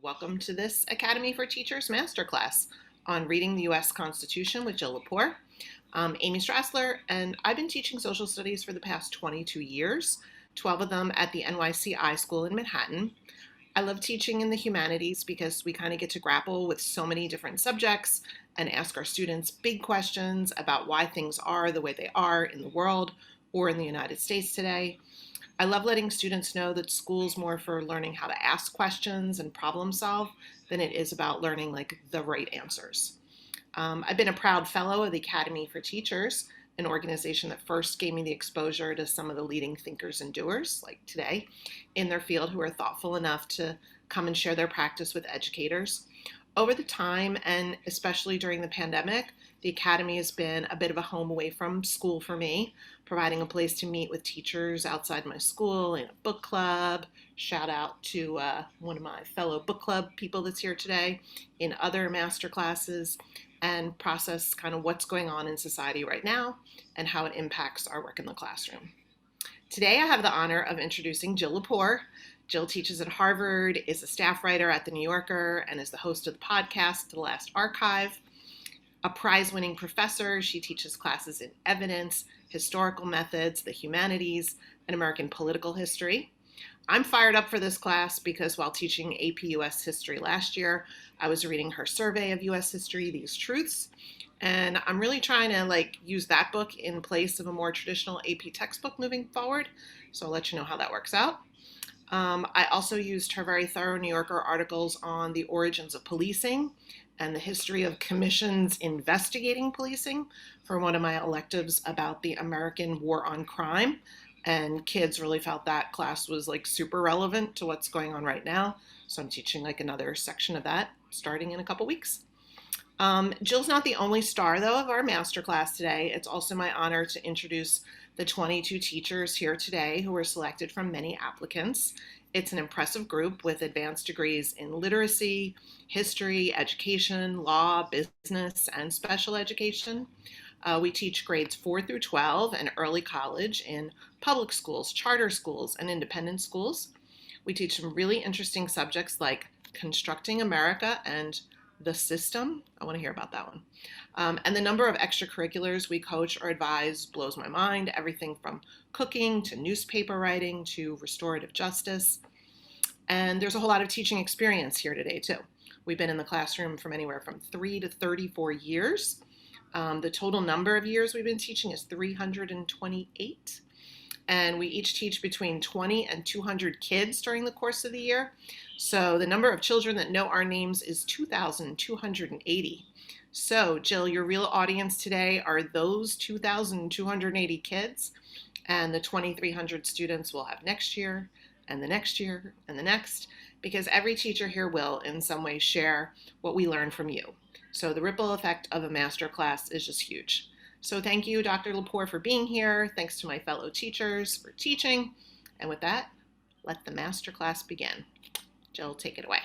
Welcome to this Academy for Teachers Masterclass on reading the U.S. Constitution with Jill Lepore. I'm Amy Strassler, and I've been teaching social studies for the past 22 years, 12 of them at the NYCI School in Manhattan. I love teaching in the humanities because we kind of get to grapple with so many different subjects and ask our students big questions about why things are the way they are in the world or in the United States today. I love letting students know that school's more for learning how to ask questions and problem solve than it is about learning like the right answers. I've been a proud fellow of the Academy for Teachers, an organization that first gave me the exposure to some of the leading thinkers and doers, like today, in their field who are thoughtful enough to come and share their practice with educators. Over the time, and especially during the pandemic, the Academy has been a bit of a home away from school for me, providing a place to meet with teachers outside my school in a book club. Shout out to one of my fellow book club people that's here today, in other master classes, and process kind of what's going on in society right now and how it impacts our work in the classroom. Today I have the honor of introducing Jill Lepore. Jill teaches at Harvard, is a staff writer at The New Yorker, and is the host of the podcast, The Last Archive. A prize-winning professor, she teaches classes in evidence, historical methods, the humanities, and American political history. I'm fired up for this class because while teaching AP US history last year, I was reading her survey of US history, These Truths, and I'm really trying to use that book in place of a more traditional AP textbook moving forward. So I'll let you know how that works out. I also used her very thorough New Yorker articles on the origins of policing and the history of commissions investigating policing for one of my electives about the American War on Crime. And kids really felt that class was super relevant to what's going on right now. So I'm teaching another section of that starting in a couple weeks. Jill's not the only star, though, of our masterclass today. It's also my honor to introduce the 22 teachers here today who were selected from many applicants. It's an impressive group with advanced degrees in literacy, history, education, law, business, and special education. We teach grades 4 through 12 and early college in public schools, charter schools, and independent schools. We teach some really interesting subjects like constructing America and the system. I want to hear about that one. And the number of extracurriculars we coach or advise blows my mind. Everything from cooking to newspaper writing to restorative justice. And there's a whole lot of teaching experience here today, too. We've been in the classroom from anywhere from 3 to 34 years. The total number of years we've been teaching is 328. And we each teach between 20 and 200 kids during the course of the year. So the number of children that know our names is 2,280. So Jill, your real audience today are those 2,280 kids, and the 2,300 students we'll have next year, and the next year, and the next, because every teacher here will in some way share what we learn from you. So the ripple effect of a master class is just huge. So thank you, Dr. Lepore, for being here. Thanks to my fellow teachers for teaching. And with that, let the masterclass begin. Jill, take it away.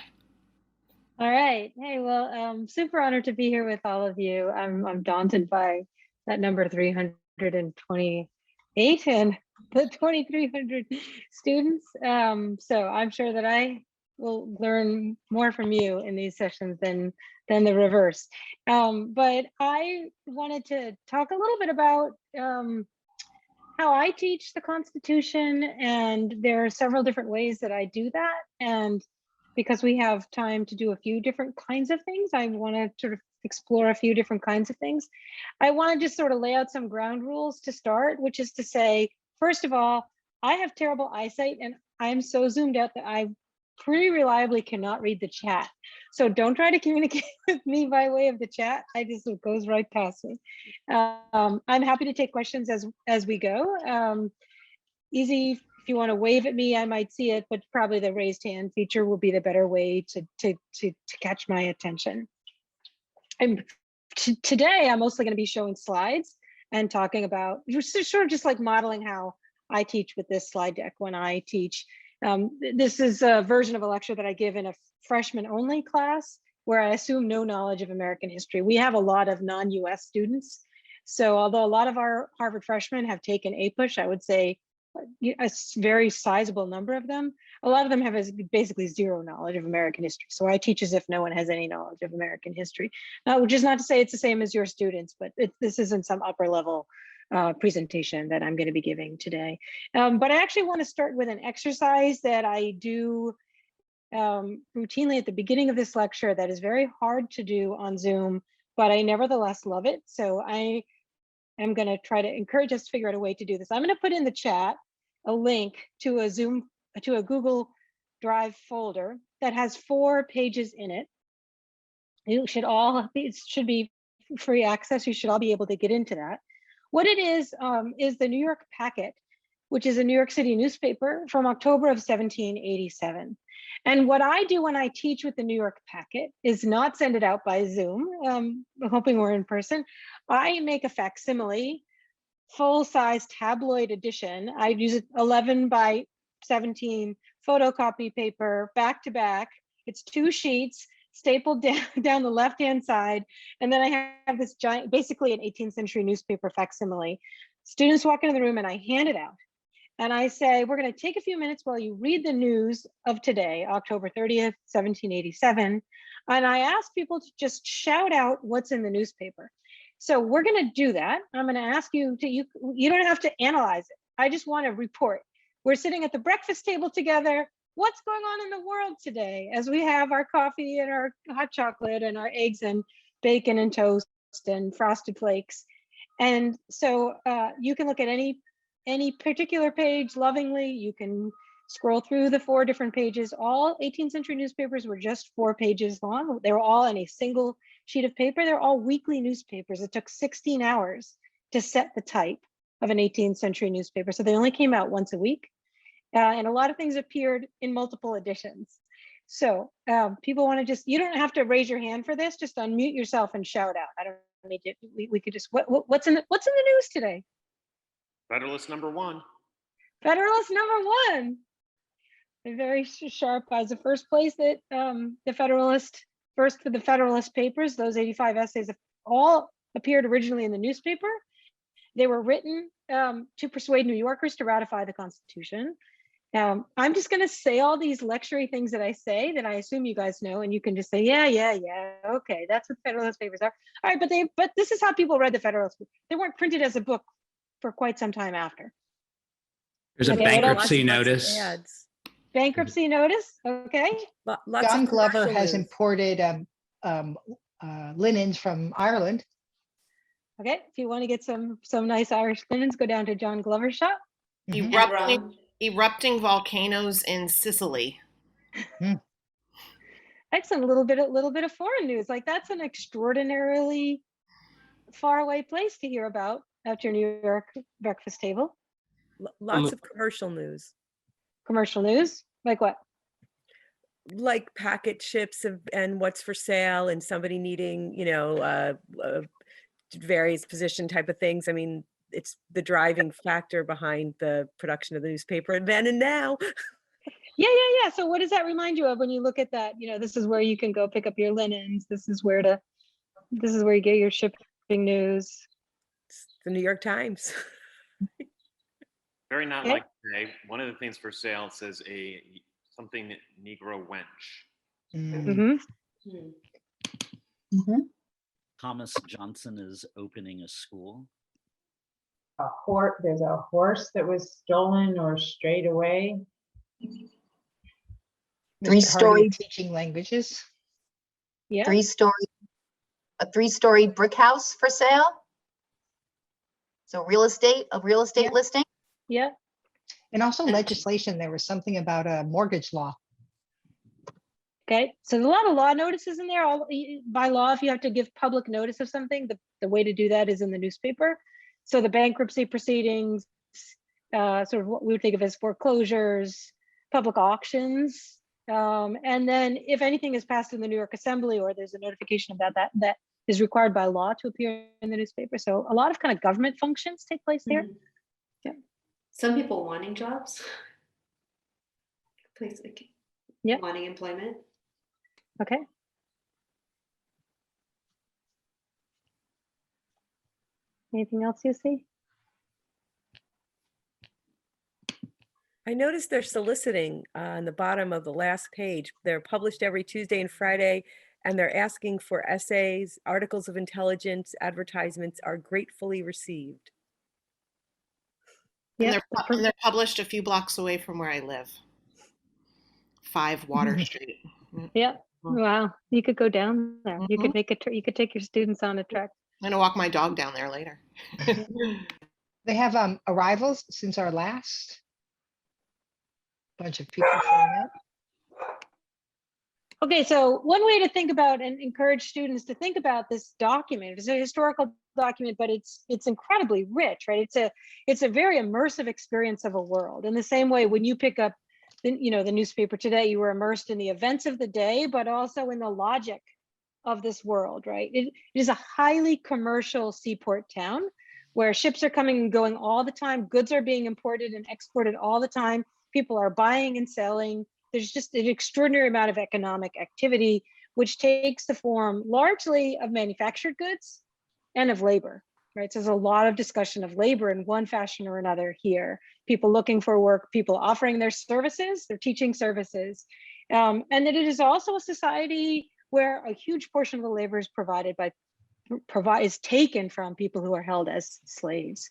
All right. Hey, well, super honored to be here with all of you. I'm daunted by that number 328 and the 2,300 students. So I'm sure that I will learn more from you in these sessions than the reverse. But I wanted to talk a little bit about how I teach the Constitution, and there are several different ways that I do that. And because we have time to do a few different kinds of things, I want to sort of explore a few different kinds of things. I want to just sort of lay out some ground rules to start, which is to say, first of all, I have terrible eyesight and I'm so zoomed out that I pretty reliably cannot read the chat. So don't try to communicate with me by way of the chat. It goes right past me. I'm happy to take questions as we go. Easy, if you want to wave at me, I might see it, but probably the raised hand feature will be the better way to catch my attention. And today, I'm mostly going to be showing slides and talking about, sort of just like modeling how I teach with this slide deck when I teach. This is a version of a lecture that I give in a freshman only class where I assume no knowledge of American history. We have a lot of non-US students. So although a lot of our Harvard freshmen have taken APUSH, I would say very sizable number of them. A lot of them have basically zero knowledge of American history. So I teach as if no one has any knowledge of American history, which is not to say it's the same as your students, but this isn't some upper level presentation that I'm going to be giving today. But I actually want to start with an exercise that I do routinely at the beginning of this lecture that is very hard to do on Zoom, but I nevertheless love it. So I am going to try to encourage us to figure out a way to do this. I'm going to put in the chat a link to a Google Drive folder that has 4 pages in it. It should be free access. You should all be able to get into that. What it is the New York Packet, which is a New York City newspaper from October of 1787. And what I do when I teach with the New York Packet is not send it out by Zoom, hoping we're in person. I make a facsimile, full-size tabloid edition. I use 11 by 17 photocopy paper, back to back. It's 2 sheets stapled down the left-hand side. And then I have this giant, basically an 18th century newspaper facsimile. Students walk into the room and I hand it out. And I say, we're going to take a few minutes while you read the news of today, October 30th, 1787. And I ask people to just shout out what's in the newspaper. So we're going to do that. I'm going to ask you to, you don't have to analyze it. I just want to report. We're sitting at the breakfast table together. What's going on in the world today as we have our coffee and our hot chocolate and our eggs and bacon and toast and frosted flakes. And so you can look at any particular page lovingly. You can scroll through the 4 different pages. All 18th century newspapers were just 4 pages long. They were all in a single sheet of paper. They're all weekly newspapers. It took 16 hours to set the type of an 18th century newspaper. So they only came out once a week. And a lot of things appeared in multiple editions. So people want to you don't have to raise your hand for this, just unmute yourself and shout out. I don't need to, we could just, what's in the news today? Federalist number 1. Federalist number 1. A very sharp as the first place that the Federalist Papers, those 85 essays all appeared originally in the newspaper. They were written to persuade New Yorkers to ratify the Constitution. I'm just going to say all these lecture-y things that I say that I assume you guys know, and you can just say, yeah, okay, that's what Federalist Papers are. All right, but this is how people read the Federalist. They weren't printed as a book for quite some time after. There's a bankruptcy notice. Bankruptcy notice, okay. John Glover has imported linens from Ireland. Okay, if you want to get some nice Irish linens, go down to John Glover's shop. Erupting volcanoes in Sicily. Excellent. A little bit of foreign news. Like, that's an extraordinarily far away place to hear about at your New York breakfast table. Lots of commercial news. Commercial news? Like what? Like packet ships and what's for sale and somebody needing, various position type of things. I mean, it's the driving factor behind the production of the newspaper then and now. Yeah. So what does that remind you of when you look at that? This is where you can go pick up your linens. This is where you get your shipping news. It's the New York Times. Very not like today. One of the things for sale says something Negro wench. Thomas Johnson is opening a school. There's a horse that was stolen or strayed away. 3-story teaching languages. Yeah. 3-story, a 3-story brick house for sale. So a real estate listing. Yeah. And also legislation. There was something about a mortgage law. Okay, so there's a lot of law notices in there. By law, if you have to give public notice of something, the way to do that is in the newspaper. So the bankruptcy proceedings, sort of what we would think of as foreclosures, public auctions, and then if anything is passed in the New York Assembly or there's a notification about that is required by law to appear in the newspaper. So a lot of kind of government functions take place there. Yeah. Some people wanting jobs, wanting employment. Okay. Anything else you see? I noticed they're soliciting on the bottom of the last page. They're published every Tuesday and Friday, and they're asking for essays, articles of intelligence, advertisements are gratefully received. And Yep. they're published a few blocks away from where I live. 5 Water Street. Yep. Wow. You could go down there. You could make you could take your students on a trek. I'm gonna walk my dog down there later. They have arrivals since our last. Bunch of people showing up. Okay, so one way to think about and encourage students to think about this document, it's a historical document, but it's incredibly rich, right? It's a very immersive experience of a world. In the same way, when you pick up the newspaper today, you were immersed in the events of the day, but also in the logic of this world, right? It is a highly commercial seaport town where ships are coming and going all the time, goods are being imported and exported all the time, people are buying and selling. There's just an extraordinary amount of economic activity, which takes the form largely of manufactured goods and of labor, right? So there's a lot of discussion of labor in one fashion or another here. People looking for work, people offering their services, their teaching services. And that it is also a society where a huge portion of the labor is is taken from people who are held as slaves.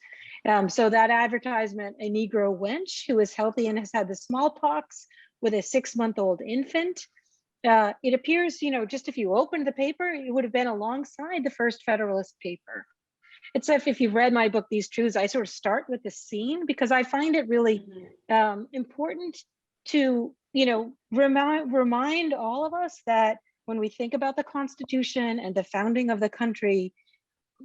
So that advertisement, a Negro wench who is healthy and has had the smallpox with a 6-month-old infant. It appears, just if you opened the paper, it would have been alongside the first Federalist paper. It's if you've read my book, These Truths, I sort of start with the scene because I find it really important to, remind all of us that when we think about the Constitution and the founding of the country,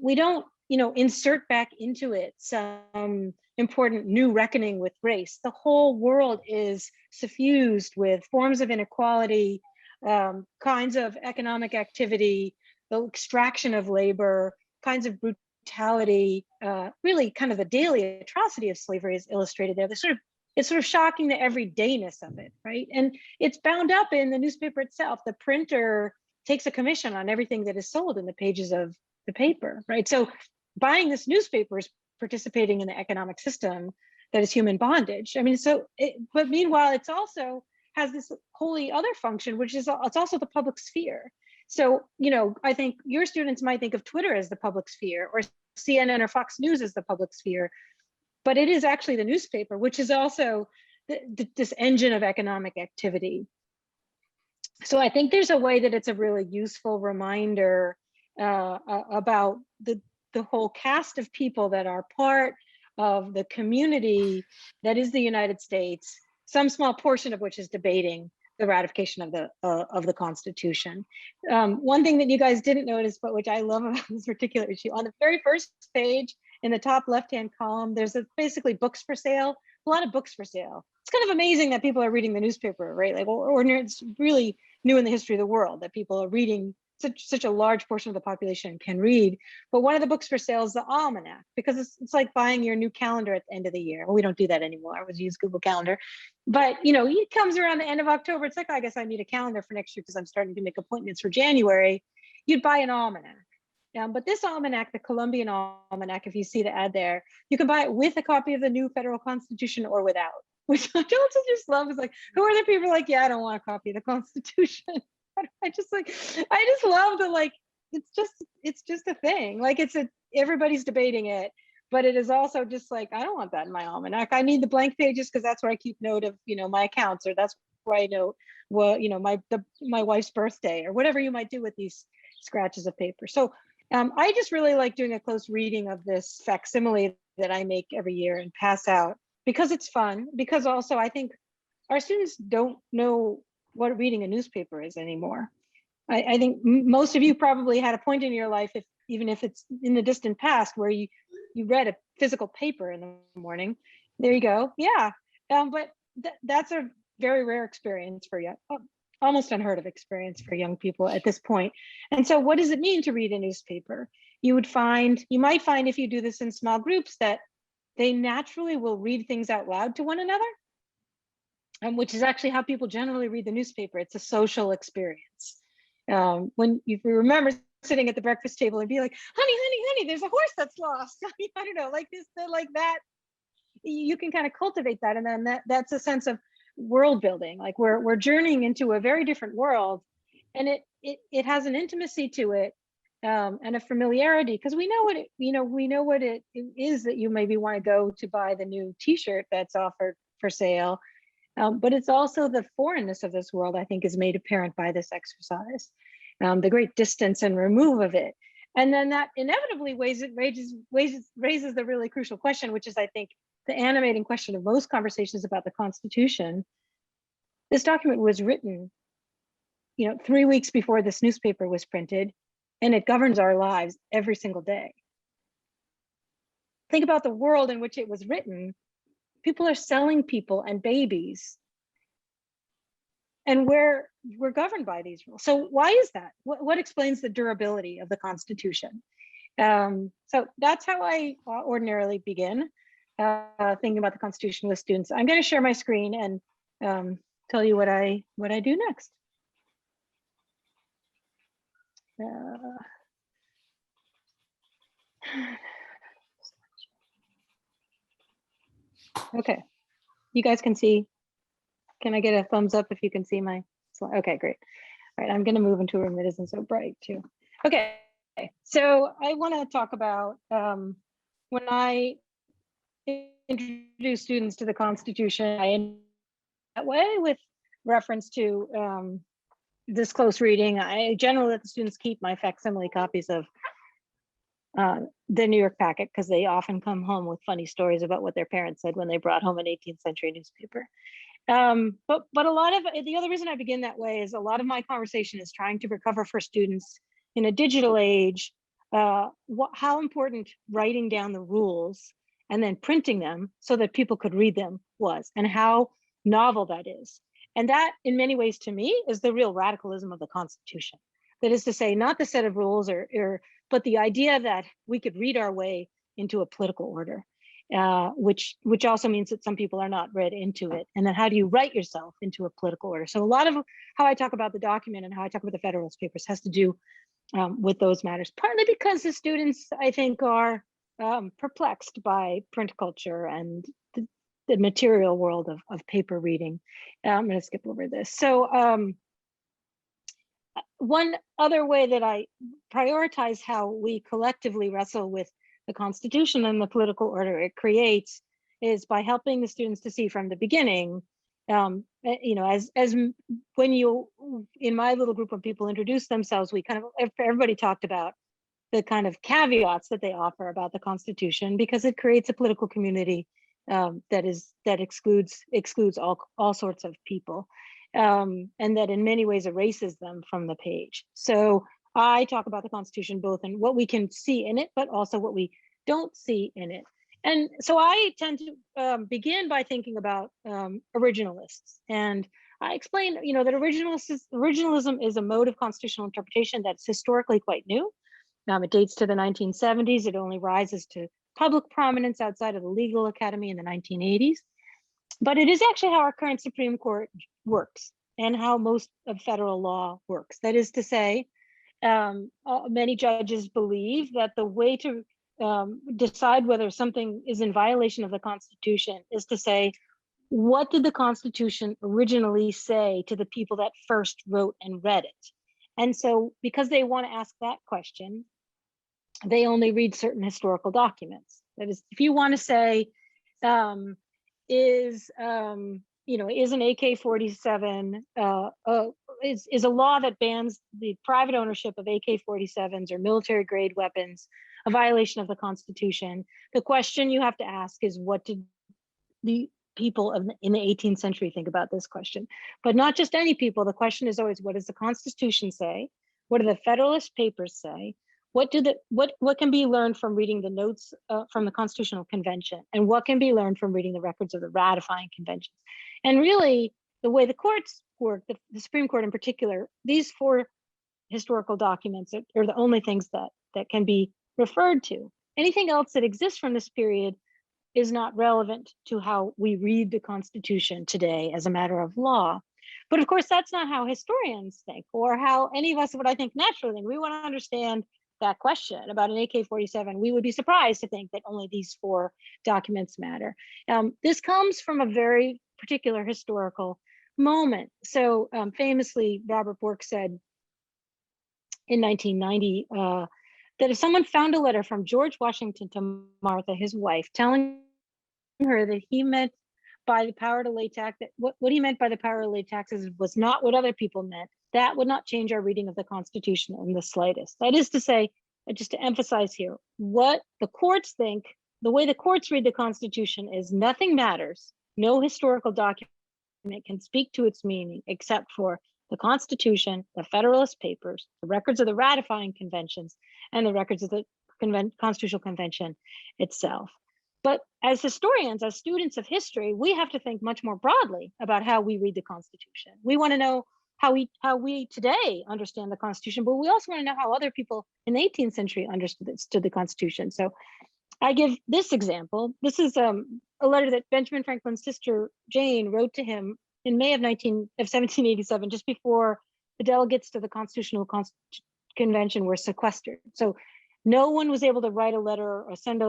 we don't, insert back into it some important new reckoning with race. The whole world is suffused with forms of inequality, kinds of economic activity, the extraction of labor, kinds of brutality, really kind of the daily atrocity of slavery is illustrated there. It's sort of shocking the everydayness of it, right? And it's bound up in the newspaper itself. The printer takes a commission on everything that is sold in the pages of the paper, right? So buying this newspaper is participating in the economic system that is human bondage. I mean, but meanwhile, it's also has this wholly other function, which is it's also the public sphere. So, I think your students might think of Twitter as the public sphere or CNN or Fox News as the public sphere, but it is actually the newspaper, which is also this engine of economic activity. So I think there's a way that it's a really useful reminder about the whole cast of people that are part of the community that is the United States, some small portion of which is debating the ratification of the Constitution. One thing that you guys didn't notice, but which I love about this particular issue, on the very first page in the top left-hand column, there's basically books for sale, a lot of books for sale. It's kind of amazing that people are reading the newspaper, right? Like, or it's really new in the history of the world that people are reading. Such a large portion of the population can read. But one of the books for sale is the almanac, because it's like buying your new calendar at the end of the year. Well, we don't do that anymore. I always use Google Calendar. But it comes around the end of October. It's like, I guess I need a calendar for next year because I'm starting to make appointments for January. You'd buy an almanac. But this almanac, the Columbian Almanac, if you see the ad there, you can buy it with a copy of the new federal Constitution or without, which I also just love. Is like, who are the people like, yeah, I don't want a copy of the Constitution. I just love the, it's just a thing. Like everybody's debating it, but it is also just like, I don't want that in my almanac. I need the blank pages because that's where I keep note of, my accounts, or that's where I know what, my wife's birthday or whatever you might do with these scratches of paper. So I just really like doing a close reading of this facsimile that I make every year and pass out because it's fun, because also I think our students don't know what reading a newspaper is anymore. I think most of you probably had a point in your life, even if it's in the distant past, where you read a physical paper in the morning. There you go. Yeah. But that's a very rare experience for you. Almost unheard of experience for young people at this point. And so what does it mean to read a newspaper? You might find if you do this in small groups that they naturally will read things out loud to one another, which is actually how people generally read the newspaper. It's a social experience. If you remember sitting at the breakfast table and be like, honey, there's a horse that's lost. I don't know, like this, like that. you can kind of cultivate that, and then that's a sense of world building. Like we're journeying into a very different world, and it has an intimacy to it, and a familiarity, because we know what it is that you maybe want to go to buy the new T-shirt that's offered for sale, but it's also the foreignness of this world, I think, is made apparent by this exercise, the great distance and remove of it, and then that inevitably raises the really crucial question, which is, I think, the animating question of most conversations about the Constitution. This document was written, 3 weeks before this newspaper was printed, and it governs our lives every single day. Think about the world in which it was written. People are selling people and babies, and we're governed by these rules. So why is that? What explains the durability of the Constitution? So that's how I ordinarily begin thinking about the Constitution with students. I'm going to share my screen and tell you what I do next. Okay, you guys can see. Can I get a thumbs up if you can see my slide? Okay, great. All right, I'm going to move into a room that isn't so bright too. Okay, so I want to talk about when I introduce students to the Constitution, I that way with reference to this close reading. I generally let the students keep my facsimile copies of the New York Packet, because they often come home with funny stories about what their parents said when they brought home an 18th century newspaper. But a lot of the other reason I begin that way is a lot of my conversation is trying to recover for students in a digital age how important writing down the rules and then printing them so that people could read them was, and how novel that is. And that, in many ways, to me, is the real radicalism of the Constitution. That is to say, not the set of rules, but the idea that we could read our way into a political order, which also means that some people are not read into it. And then how do you write yourself into a political order? So a lot of how I talk about the document and how I talk about the Federalist Papers has to do with those matters, partly because the students, I think, are perplexed by print culture and the material world of paper reading. I'm going to skip over this. So one other way that I prioritize how we collectively wrestle with the Constitution and the political order it creates is by helping the students to see from the beginning, as when you, in my little group of people, introduce themselves, we kind of, everybody talked about the kind of caveats that they offer about the Constitution, because it creates a political community that excludes all sorts of people, and that in many ways erases them from the page. So I talk about the Constitution both in what we can see in it, but also what we don't see in it. And so I tend to begin by thinking about originalists, and I explain, that originalism is a mode of constitutional interpretation that's historically quite new. It dates to the 1970s. It only rises to public prominence outside of the legal academy in the 1980s. But it is actually how our current Supreme Court works and how most of federal law works. That is to say, many judges believe that the way to decide whether something is in violation of the Constitution is to say, what did the Constitution originally say to the people that first wrote and read it? And so because they want to ask that question, they only read certain historical documents. That is, if you want to say, is an AK-47 is a law that bans the private ownership of AK-47s or military grade weapons a violation of the Constitution? The question you have to ask is, what did the people in the 18th century think about this question? But not just any people. The question is always, what does the Constitution say? What do the Federalist Papers say? What can be learned from reading the notes from the Constitutional Convention, and what can be learned from reading the records of the ratifying conventions? And really, the way the courts work, the Supreme Court in particular, these four historical documents are the only things that can be referred to. Anything else that exists from this period is not relevant to how we read the Constitution today as a matter of law. But of course, that's not how historians think, or how any of us would, I think, naturally think. We want to understand that question about an AK-47, we would be surprised to think that only these 4 documents matter. This comes from a very particular historical moment. So famously, Robert Bork said in 1990 that if someone found a letter from George Washington to Martha, his wife, telling her that he meant by the power to lay tax, that what he meant by the power to lay taxes was not what other people meant, that would not change our reading of the Constitution in the slightest. That is to say, just to emphasize here, what the courts think, the way the courts read the Constitution is nothing matters. No historical document can speak to its meaning except for the Constitution, the Federalist Papers, the records of the ratifying conventions, and the records of the Constitutional Convention itself. But as historians, as students of history, we have to think much more broadly about how we read the Constitution. We want to know how we today understand the Constitution, but we also want to know how other people in the 18th century understood the Constitution. So I give this example. This is a letter that Benjamin Franklin's sister Jane wrote to him in May of 1787, just before the delegates to the Constitutional Convention were sequestered. So no one was able to write a letter or send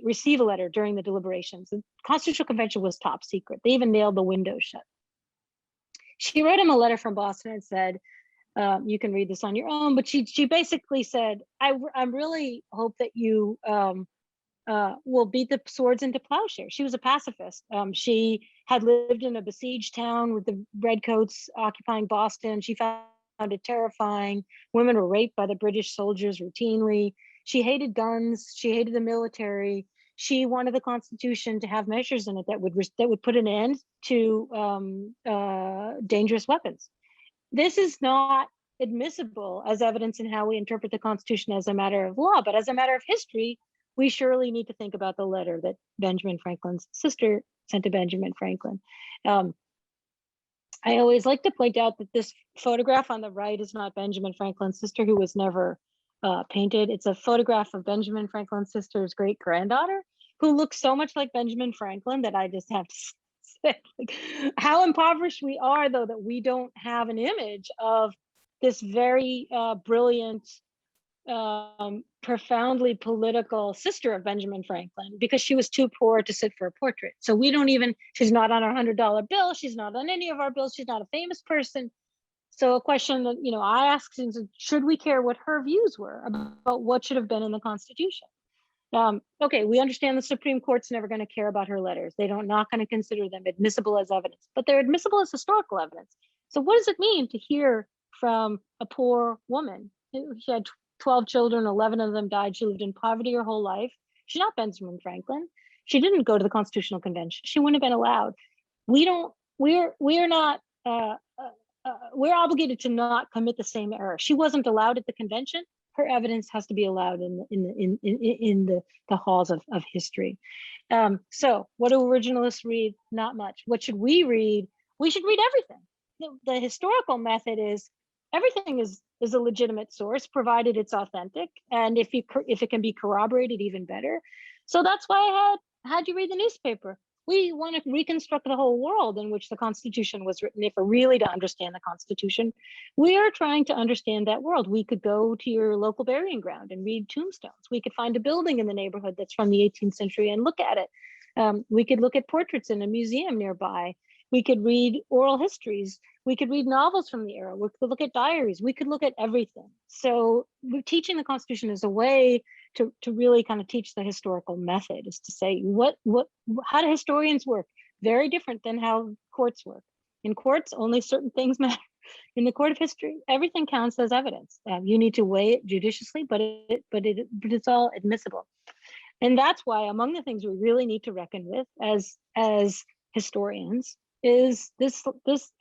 receive a letter during the deliberations. The Constitutional Convention was top secret. They even nailed the windows shut. She wrote him a letter from Boston and said, you can read this on your own, but she basically said, I really hope that you will beat the swords into plowshares. She was a pacifist. She had lived in a besieged town with the redcoats occupying Boston. She found it terrifying. Women were raped by the British soldiers routinely. She hated guns. She hated the military. She wanted the Constitution to have measures in it that would put an end to dangerous weapons. This is not admissible as evidence in how we interpret the Constitution as a matter of law, but as a matter of history, we surely need to think about the letter that Benjamin Franklin's sister sent to Benjamin Franklin. I always like to point out that this photograph on the right is not Benjamin Franklin's sister, who was never painted. It's a photograph of Benjamin Franklin's sister's great granddaughter, who looks so much like Benjamin Franklin that I just have to say, like, how impoverished we are, though, that we don't have an image of this very brilliant, profoundly political sister of Benjamin Franklin, because she was too poor to sit for a portrait. So we don't even, she's not on our $100 bill. She's not on any of our bills. She's not a famous person. So a question that, I ask is, should we care what her views were about what should have been in the Constitution? Okay, we understand the Supreme Court's never going to care about her letters. They're not going to consider them admissible as evidence, but they're admissible as historical evidence. So what does it mean to hear from a poor woman? She had 12 children, 11 of them died. She lived in poverty her whole life. She's not Benjamin Franklin. She didn't go to the Constitutional Convention. She wouldn't have been allowed. We're obligated to not commit the same error. She wasn't allowed at the convention. Her evidence has to be allowed in the halls of history. So what do originalists read? Not much. What should we read? We should read everything. The historical method is everything is a legitimate source, provided it's authentic, and if it can be corroborated, even better. So that's why I had you read the newspaper. We want to reconstruct the whole world in which the Constitution was written. If we're really to understand the Constitution, we are trying to understand that world. We could go to your local burying ground and read tombstones. We could find a building in the neighborhood that's from the 18th century and look at it. We could look at portraits in a museum nearby. We could read oral histories. We could read novels from the era. We could look at diaries. We could look at everything. So teaching the Constitution is a way to really kind of teach the historical method, is to say, how do historians work? Very different than how courts work. In courts, only certain things matter. In the court of history, everything counts as evidence. You need to weigh it judiciously, but it's all admissible. And that's why among the things we really need to reckon with as historians is this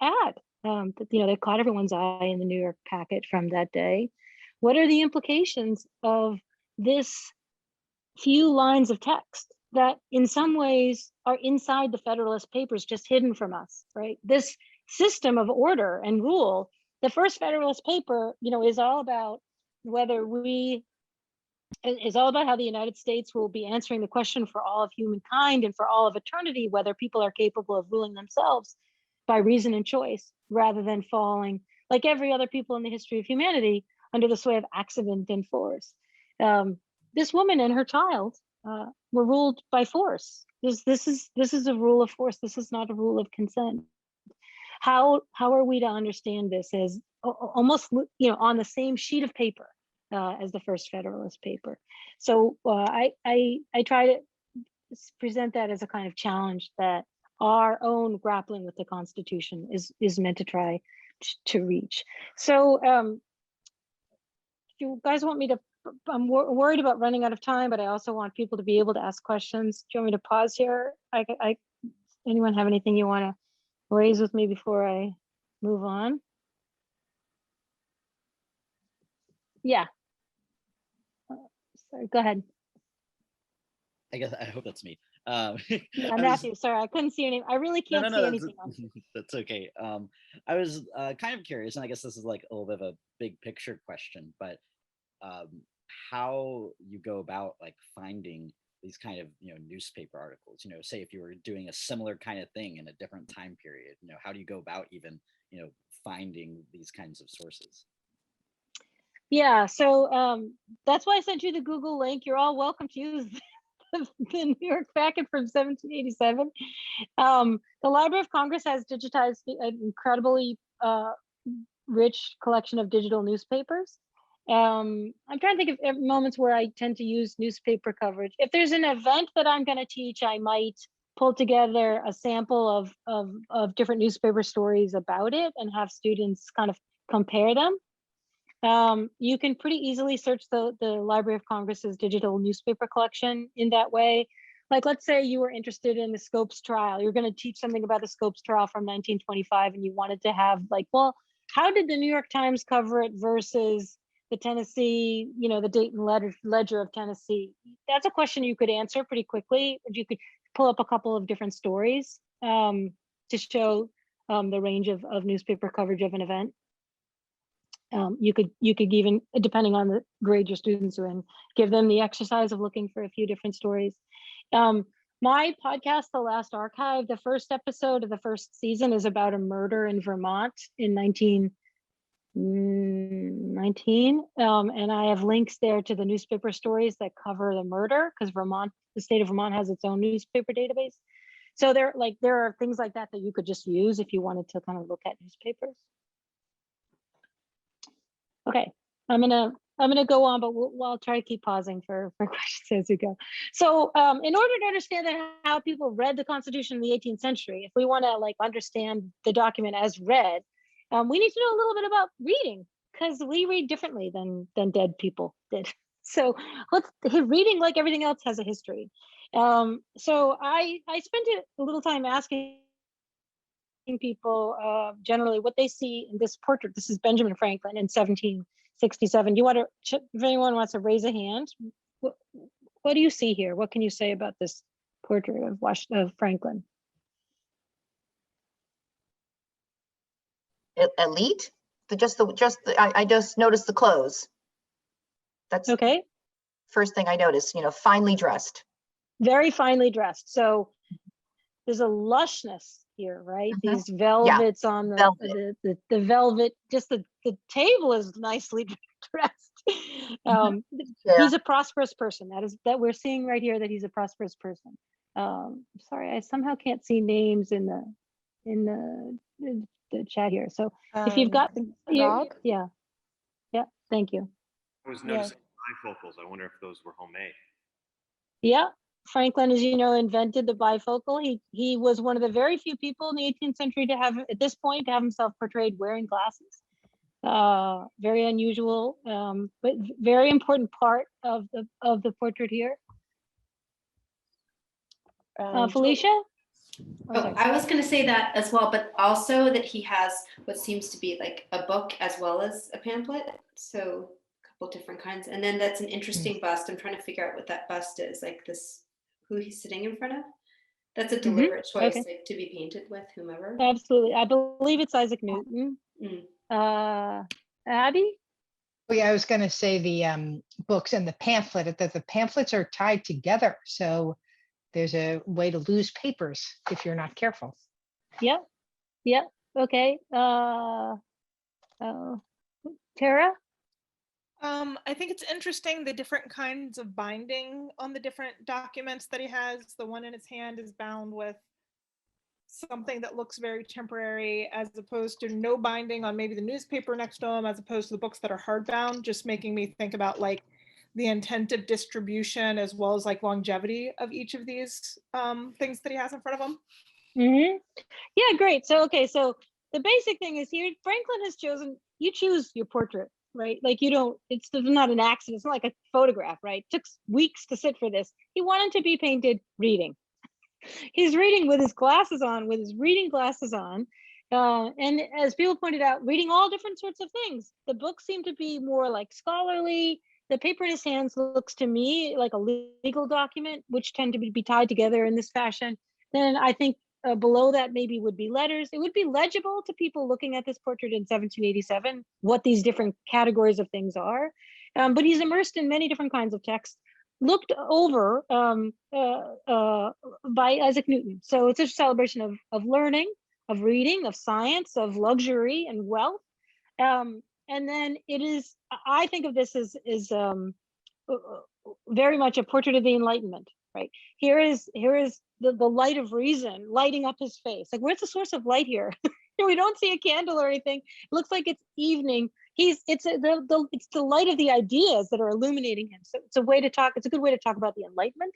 ad. They caught everyone's eye in the New York packet from that day. What are the implications of this few lines of text that in some ways are inside the Federalist Papers, just hidden from us, right? This system of order and rule, the first Federalist paper, is all about how the United States will be answering the question for all of humankind and for all of eternity, whether people are capable of ruling themselves by reason and choice, rather than falling, like every other people in the history of humanity, under the sway of accident and force. This woman and her child were ruled by force. This is a rule of force. This is not a rule of consent. How are we to understand this as almost, you know, on the same sheet of paper as the first Federalist paper? So I try to present that as a kind of challenge that our own grappling with the Constitution is meant to try to reach. So if you guys want me to, I'm worried about running out of time, but I also want people to be able to ask questions. Do you want me to pause here? Anyone have anything you want to raise with me before I move on? Yeah. Sorry, go ahead. I guess I hope that's me. Yeah, I was- Matthew, sorry, I couldn't see your name. I really can't see that's, anything else. that's okay. I was kind of curious, and I guess this is like a little bit of a big picture question, but how you go about like finding these kind of, you know, newspaper articles, you know, say if you were doing a similar kind of thing in a different time period, you know, how do you go about even, you know, finding these kinds of sources? Yeah, so that's why I sent you the Google link. You're all welcome to use the New York packet from 1787. The Library of Congress has digitized an incredibly rich collection of digital newspapers. I'm trying to think of moments where I tend to use newspaper coverage. If there's an event that I'm going to teach, I might pull together a sample of different newspaper stories about it and have students kind of compare them. You can pretty easily search the Library of Congress's digital newspaper collection in that way. Like, let's say you were interested in the Scopes trial. You're going to teach something about the Scopes trial from 1925, and you wanted to have like, well, how did the New York Times cover it versus the Tennessee, you know, the Dayton Ledger of Tennessee? That's a question you could answer pretty quickly. You could pull up a couple of different stories to show the range of newspaper coverage of an event. You could even, depending on the grade your students are in, give them the exercise of looking for a few different stories. My podcast, The Last Archive, the first episode of the first season is about a murder in Vermont in 1919. And I have links there to the newspaper stories that cover the murder, because the state of Vermont has its own newspaper database. So there are things like that that you could just use if you wanted to kind of look at newspapers. Okay, I'm gonna go on, but I'll try to keep pausing for questions as we go. So in order to understand how people read the Constitution in the 18th century, if we want to like understand the document as read, we need to know a little bit about reading, because we read differently than dead people did. So reading, like everything else, has a history. So I spent a little time asking people generally what they see in this portrait. This is Benjamin Franklin in 1767. You want to, if anyone wants to raise a hand, what do you see here? What can you say about this portrait of Franklin? Elite? I just noticed the clothes. That's okay. First thing I noticed, you know, finely dressed. Very finely dressed. So there's a lushness here, right? These velvets on the velvet, just the table is nicely dressed. He's a prosperous person. That we're seeing right here, that he's a prosperous person. Sorry, I somehow can't see names in the chat here. So if you've got yeah, thank you. I was noticing bifocals. I wonder if those were homemade. Yeah, Franklin, as you know, invented the bifocal. He was one of the very few people in the 18th century to have, at this point, to have himself portrayed wearing glasses. Very unusual, but very important part of the portrait here. Felicia? I was going to say that as well, but also that he has what seems to be like a book as well as a pamphlet. So a couple different kinds. And then that's an interesting bust. I'm trying to figure out what that bust is, like this, who he's sitting in front of. That's a deliberate choice, like to be painted with whomever. Absolutely. I believe it's Isaac Newton. Abby? Oh, yeah, I was going to say the books and the pamphlet, that the pamphlets are tied together. So there's a way to lose papers if you're not careful. Yep. Okay. Tara? I think it's interesting the different kinds of binding on the different documents that he has. The one in his hand is bound with something that looks very temporary, as opposed to no binding on maybe the newspaper next to him, as opposed to the books that are hardbound, just making me think about like the intent of distribution as well as like longevity of each of these things that he has in front of him. Mm-hmm. Yeah, great. So, okay, so the basic thing is here, Franklin has chosen, you choose your portrait, right? Like you don't, it's not an accident. It's not like a photograph, right? It took weeks to sit for this. He wanted to be painted reading. He's reading with his glasses on, with his reading glasses on. And as people pointed out, reading all different sorts of things. The books seem to be more like scholarly. The paper in his hands looks to me like a legal document, which tend to be tied together in this fashion. Then I think below that maybe would be letters. It would be legible to people looking at this portrait in 1787, what these different categories of things are. But he's immersed in many different kinds of texts, looked over by Isaac Newton. So it's a celebration of learning, of reading, of science, of luxury and wealth. And then it is, I think of this as very much a portrait of the Enlightenment, right? Here is the light of reason lighting up his face. Like, where's the source of light here? We don't see a candle or anything. It looks like it's evening. It's the light of the ideas that are illuminating him. So it's a way to talk. It's a good way to talk about the Enlightenment,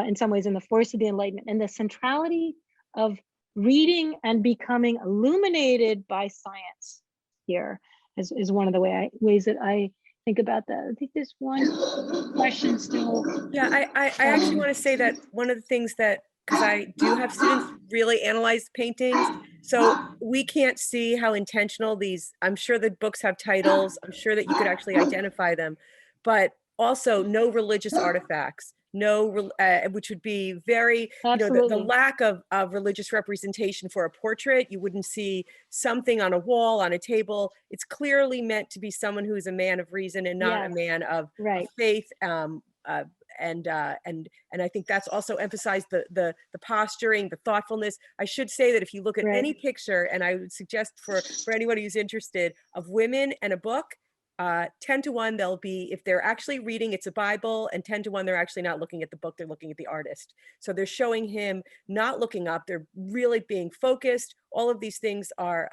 in some ways, and the force of the Enlightenment and the centrality of reading and becoming illuminated by science. Here is one of the ways that I think about that. I think there's one question still. Yeah, I actually want to say that one of the things that, because I do have students really analyze paintings, so we can't see how intentional these, I'm sure the books have titles, I'm sure that you could actually identify them, but also no religious artifacts, which would be very, the lack of religious representation for a portrait. You wouldn't see something on a wall, on a table. It's clearly meant to be someone who's a man of reason and not a man of faith. And I think that's also emphasized the posturing, the thoughtfulness. I should say that if you look at any picture, and I would suggest for anyone who's interested, of women and a book, 10 to 1, they'll be, if they're actually reading, it's a Bible, and 10 to 1, they're actually not looking at the book, they're looking at the artist. So they're showing him not looking up, they're really being focused. All of these things are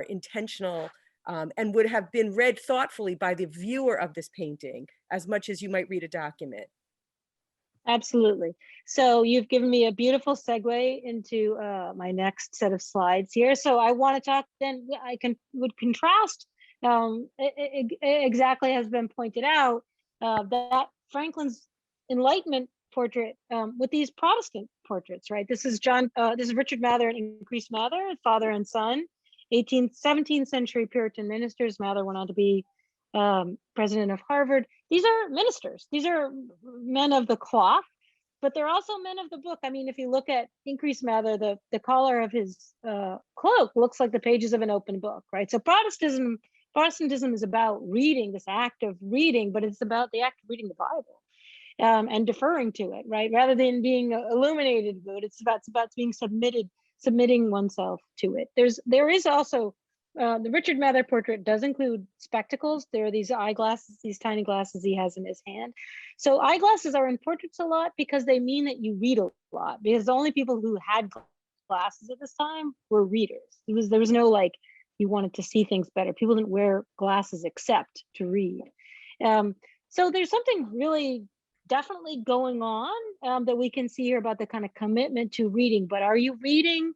intentional, and would have been read thoughtfully by the viewer of this painting as much as you might read a document. Absolutely. So you've given me a beautiful segue into my next set of slides here. So I want to talk, then I would contrast exactly has been pointed out, that Franklin's Enlightenment portrait with these Protestant portraits, right? This is Richard Mather and Increase Mather, father and son, 17th century Puritan ministers. Mather went on to be president of Harvard. These are ministers. These are men of the cloth, but they're also men of the book. I mean, if you look at Increase Mather, the collar of his cloak looks like the pages of an open book, right? So Protestantism is about reading, this act of reading, but it's about the act of reading the Bible and deferring to it, right? Rather than being illuminated with it, it's about being submitting oneself to it. There is also, the Richard Mather portrait does include spectacles. There are these eyeglasses, these tiny glasses he has in his hand. So eyeglasses are in portraits a lot because they mean that you read a lot, because the only people who had glasses at this time were readers. There was no like, you wanted to see things better. People didn't wear glasses except to read. So there's something really definitely going on that we can see here about the kind of commitment to reading. But are you reading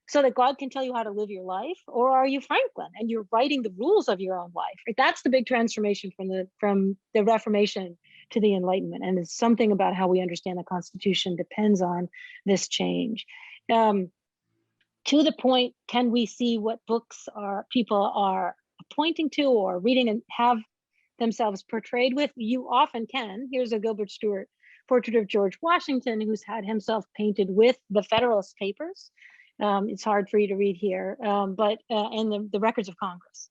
so that God can tell you how to live your life? Or are you Franklin and you're writing the rules of your own life? Right? That's the big transformation from the Reformation to the Enlightenment. And it's something about how we understand the Constitution depends on this change. To the point, can we see what books people are pointing to or reading and have themselves portrayed with? You often can. Here's a Gilbert Stuart portrait of George Washington, who's had himself painted with the Federalist Papers. It's hard for you to read here, but and the records of Congress.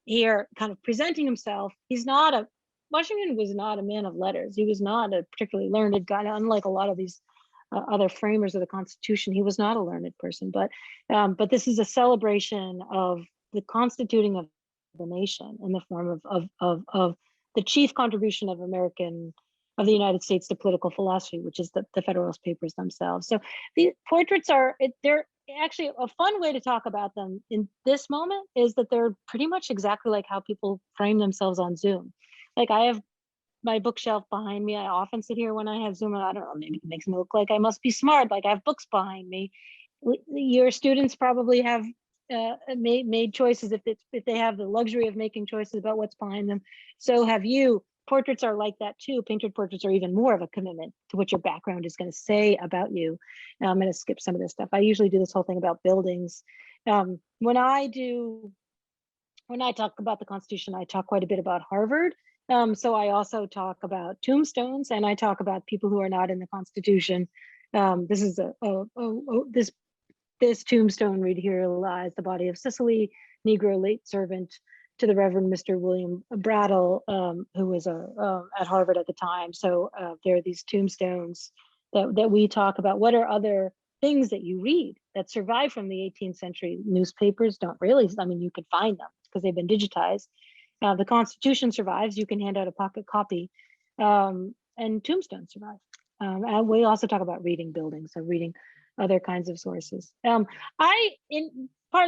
Here, kind of presenting himself, Washington was not a man of letters. He was not a particularly learned guy, unlike a lot of these other framers of the Constitution. He was not a learned person, but this is a celebration of the constituting of the nation in the form of the chief contribution of the United States to political philosophy, which is the Federalist Papers themselves. So the portraits they're actually a fun way to talk about them in this moment is that they're pretty much exactly like how people frame themselves on Zoom. Like I have my bookshelf behind me. I often sit here when I have Zoom, and I don't know, maybe it makes me look like I must be smart, like I have books behind me. Your students probably have made choices if they have the luxury of making choices about what's behind them. So have you. Portraits are like that too. Painted portraits are even more of a commitment to what your background is going to say about you. Now, I'm going to skip some of this stuff. I usually do this whole thing about buildings. When I talk about the Constitution, I talk quite a bit about Harvard. So I also talk about tombstones, and I talk about people who are not in the Constitution. This is this tombstone right here lies the body of Cicely, Negro late servant to the Reverend Mr. William Brattle, who was at Harvard at the time. So there are these tombstones that we talk about. What are other things that you read that survive from the 18th century? Newspapers don't really, I mean, you can find them because they've been digitized. The Constitution survives. You can hand out a pocket copy, and tombstones survive. And we also talk about reading buildings, so reading other kinds of sources. Partly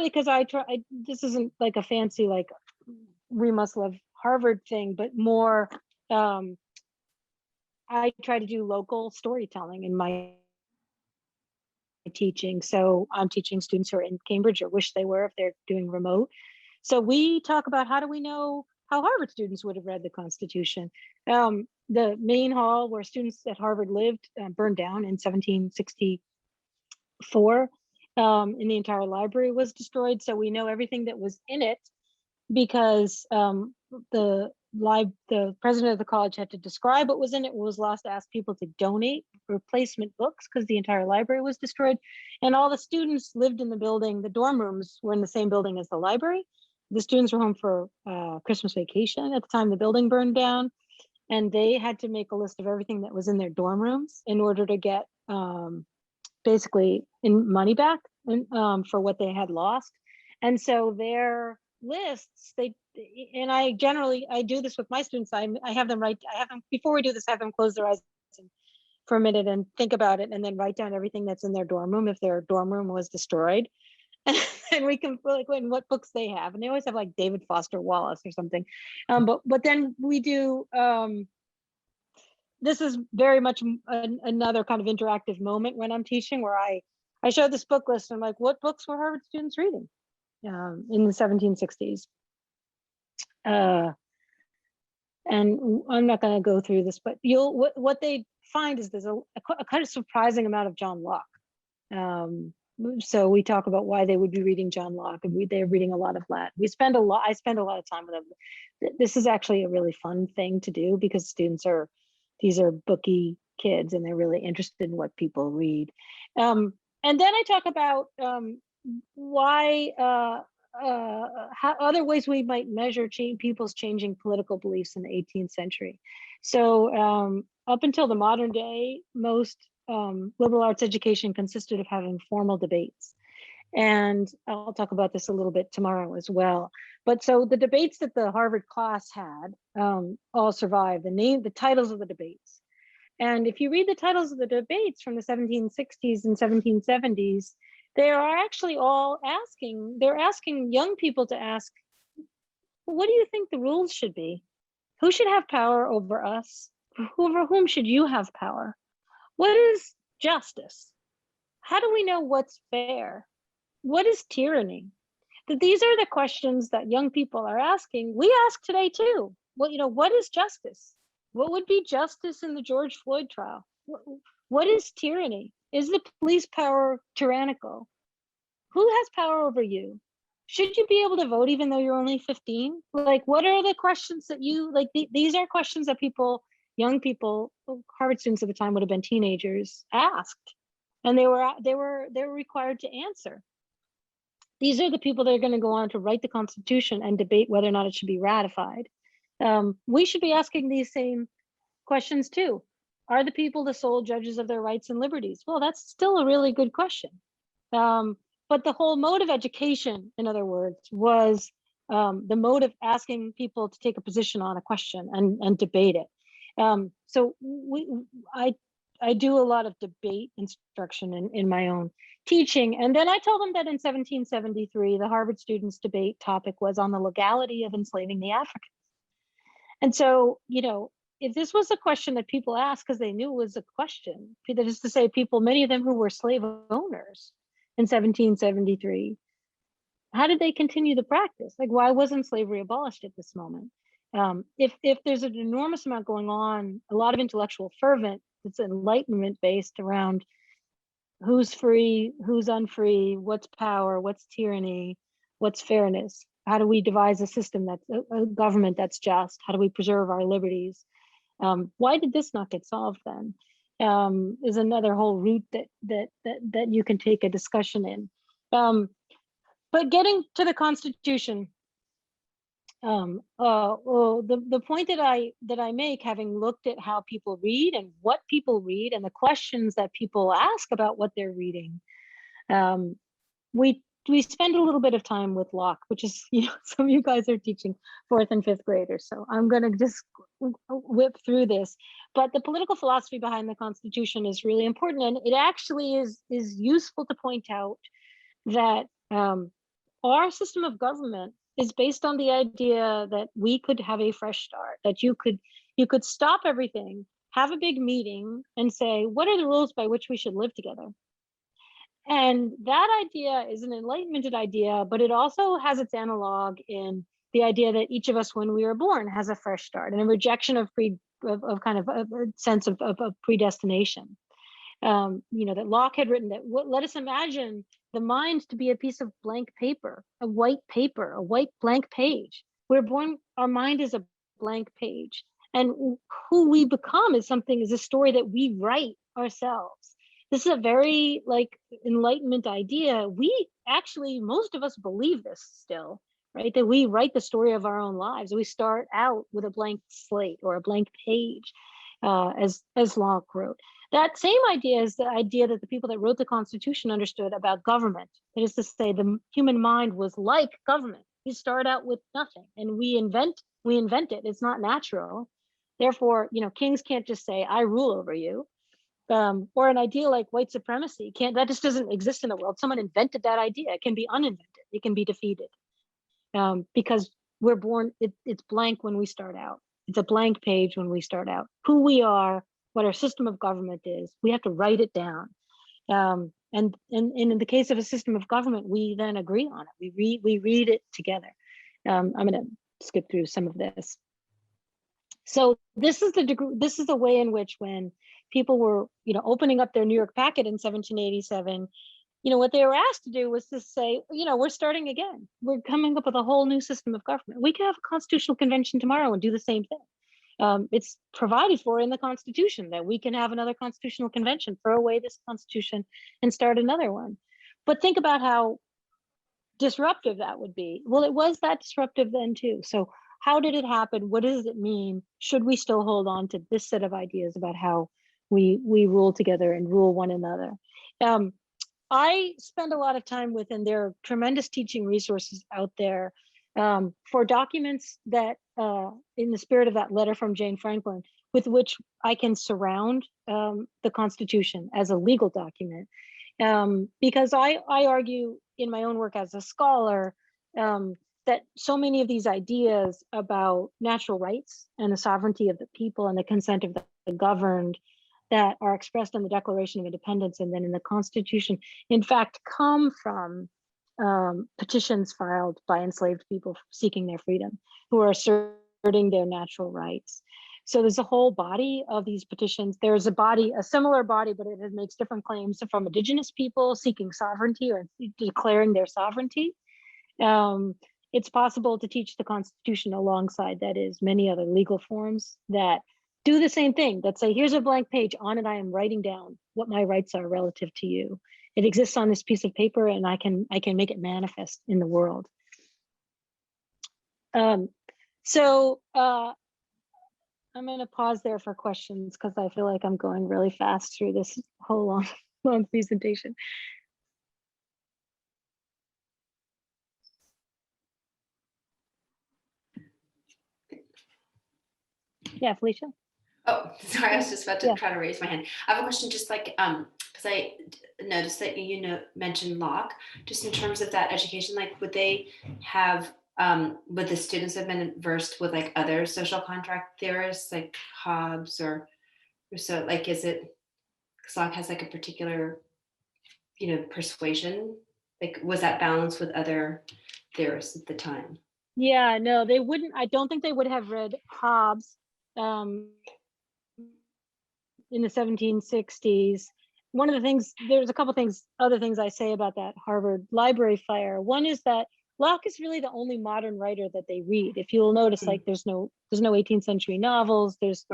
because this isn't like a fancy, like, we must love Harvard thing, but more, I try to do local storytelling in my teaching. So I'm teaching students who are in Cambridge, or wish they were if they're doing remote. So we talk about, how do we know how Harvard students would have read the Constitution? The main hall where students at Harvard lived burned down in 1764. And the entire library was destroyed. So we know everything that was in it, because the president of the college had to describe what was in it, what was lost, to ask people to donate replacement books because the entire library was destroyed. And all the students lived in the building. The dorm rooms were in the same building as the library. The students were home for Christmas vacation at the time the building burned down, and they had to make a list of everything that was in their dorm rooms in order to get basically in money back for what they had lost. And so their lists, I do this with my students. I have them before we do this, I have them close their eyes for a minute and think about it, and then write down everything that's in their dorm room if their dorm room was destroyed. And we can, like, what books they have, and they always have like David Foster Wallace or something. But then we do, this is very much another kind of interactive moment when I'm teaching, where I show this book list. And I'm like, what books were Harvard students reading in the 1760s? And I'm not going to go through this, but what they find is there's a kind of surprising amount of John Locke. So we talk about why they would be reading John Locke, and they're reading a lot of Latin. I spend a lot of time with them. This is actually a really fun thing to do, because these are booky kids, and they're really interested in what people read. And then I talk about why, how other ways we might measure people's changing political beliefs in the 18th century. So up until the modern day, most liberal arts education consisted of having formal debates. And I'll talk about this a little bit tomorrow as well. But so the debates that the Harvard class had all survived. The titles of the debates. And if you read the titles of the debates from the 1760s and 1770s, they are actually all asking young people to ask, well, what do you think the rules should be? Who should have power over us? Over whom should you have power? What is justice? How do we know what's fair? What is tyranny? These are the questions that young people are asking. We ask today too. Well, what is justice? What would be justice in the George Floyd trial? What is tyranny? Is the police power tyrannical? Who has power over you? Should you be able to vote even though you're only 15? Like, what are the questions that these are questions that young people, Harvard students at the time would have been teenagers, asked, and they were required to answer. These are the people that are going to go on to write the Constitution and debate whether or not it should be ratified. We should be asking these same questions too. Are the people the sole judges of their rights and liberties? Well, that's still a really good question. But the whole mode of education, in other words, was the mode of asking people to take a position on a question and debate it. So I do a lot of debate instruction in my own teaching. And then I told them that in 1773, the Harvard students' debate topic was on the legality of enslaving the Africans. And so, you know, if this was a question that people asked because they knew it was a question, that is to say, people, many of them who were slave owners in 1773, how did they continue the practice? Like, why wasn't slavery abolished at this moment? If there's an enormous amount going on, a lot of intellectual fervent, it's enlightenment based around who's free, who's unfree, what's power, what's tyranny, what's fairness. How do we devise a system that's a government that's just? How do we preserve our liberties? Why did this not get solved then? Is another whole route that you can take a discussion in. But getting to the Constitution, the point that I make, having looked at how people read and what people read and the questions that people ask about what they're reading, we spend a little bit of time with Locke, which is, you know, some of you guys are teaching 4th and 5th graders, so I'm going to just whip through this. But the political philosophy behind the Constitution is really important, and it actually is useful to point out that our system of government is based on the idea that we could have a fresh start, that you could stop everything, have a big meeting, and say, what are the rules by which we should live together? And that idea is an Enlightenment idea, but it also has its analog in the idea that each of us, when we are born, has a fresh start and a rejection of kind of a sense of predestination. You know, that Locke had written that let us imagine the mind to be a piece of blank paper, a white blank page. We're born, our mind is a blank page. And who we become is a story that we write ourselves. This is a very Enlightenment idea. We actually, most of us believe this still, right? That we write the story of our own lives. We start out with a blank slate or a blank page, as Locke wrote. That same idea is the idea that the people that wrote the Constitution understood about government. That is to say, the human mind was like government. We start out with nothing and we invent it. It's not natural. Therefore, you know, kings can't just say, I rule over you. Or an idea like white supremacy that just doesn't exist in the world. Someone invented that idea. It can be uninvented. It can be defeated. Because we're born, it's blank when we start out. It's a blank page when we start out. Who we are, what our system of government is, we have to write it down. And in the case of a system of government, we then agree on it. We read it together. I'm going to skip through some of this. So this is the way in which, when people were, you know, opening up their New York packet in 1787, you know, what they were asked to do was to say, you know, we're starting again. We're coming up with a whole new system of government. We could have a constitutional convention tomorrow and do the same thing. It's provided for in the Constitution that we can have another constitutional convention, throw away this Constitution and start another one. But think about how disruptive that would be. Well, it was that disruptive then too. So how did it happen? What does it mean? Should we still hold on to this set of ideas about how we rule together and rule one another? I spend a lot of time with, and there are tremendous teaching resources out there for documents that, in the spirit of that letter from Jane Franklin, with which I can surround the Constitution as a legal document. Because I argue in my own work as a scholar that so many of these ideas about natural rights and the sovereignty of the people and the consent of the governed that are expressed in the Declaration of Independence and then in the Constitution, in fact, come from petitions filed by enslaved people seeking their freedom, who are asserting their natural rights. So there's a whole body of these petitions. There's a similar body, but it makes different claims from indigenous people seeking sovereignty or declaring their sovereignty. It's possible to teach the Constitution alongside, that is, many other legal forms that do the same thing, that say, here's a blank page. On it, I am writing down what my rights are relative to you. It exists on this piece of paper, and I can make it manifest in the world. So I'm going to pause there for questions because I feel like I'm going really fast through this whole long presentation. Yeah, Felicia. Oh, sorry, I was just about to Yeah. try to raise my hand. I have a question, just like, because I noticed that you mentioned Locke, just in terms of that education, like would they have, would the students have been versed with like other social contract theorists like Hobbes or Rousseau? Like, is it, because Locke has like a particular, persuasion? Like, was that balanced with other theorists at the time? Yeah, no, they wouldn't. I don't think they would have read Hobbes in the 1760s. One of the things, there's a couple things, other things I say about that Harvard library fire. One is that Locke is really the only modern writer that they read. If you'll notice, like there's no 18th century novels. There's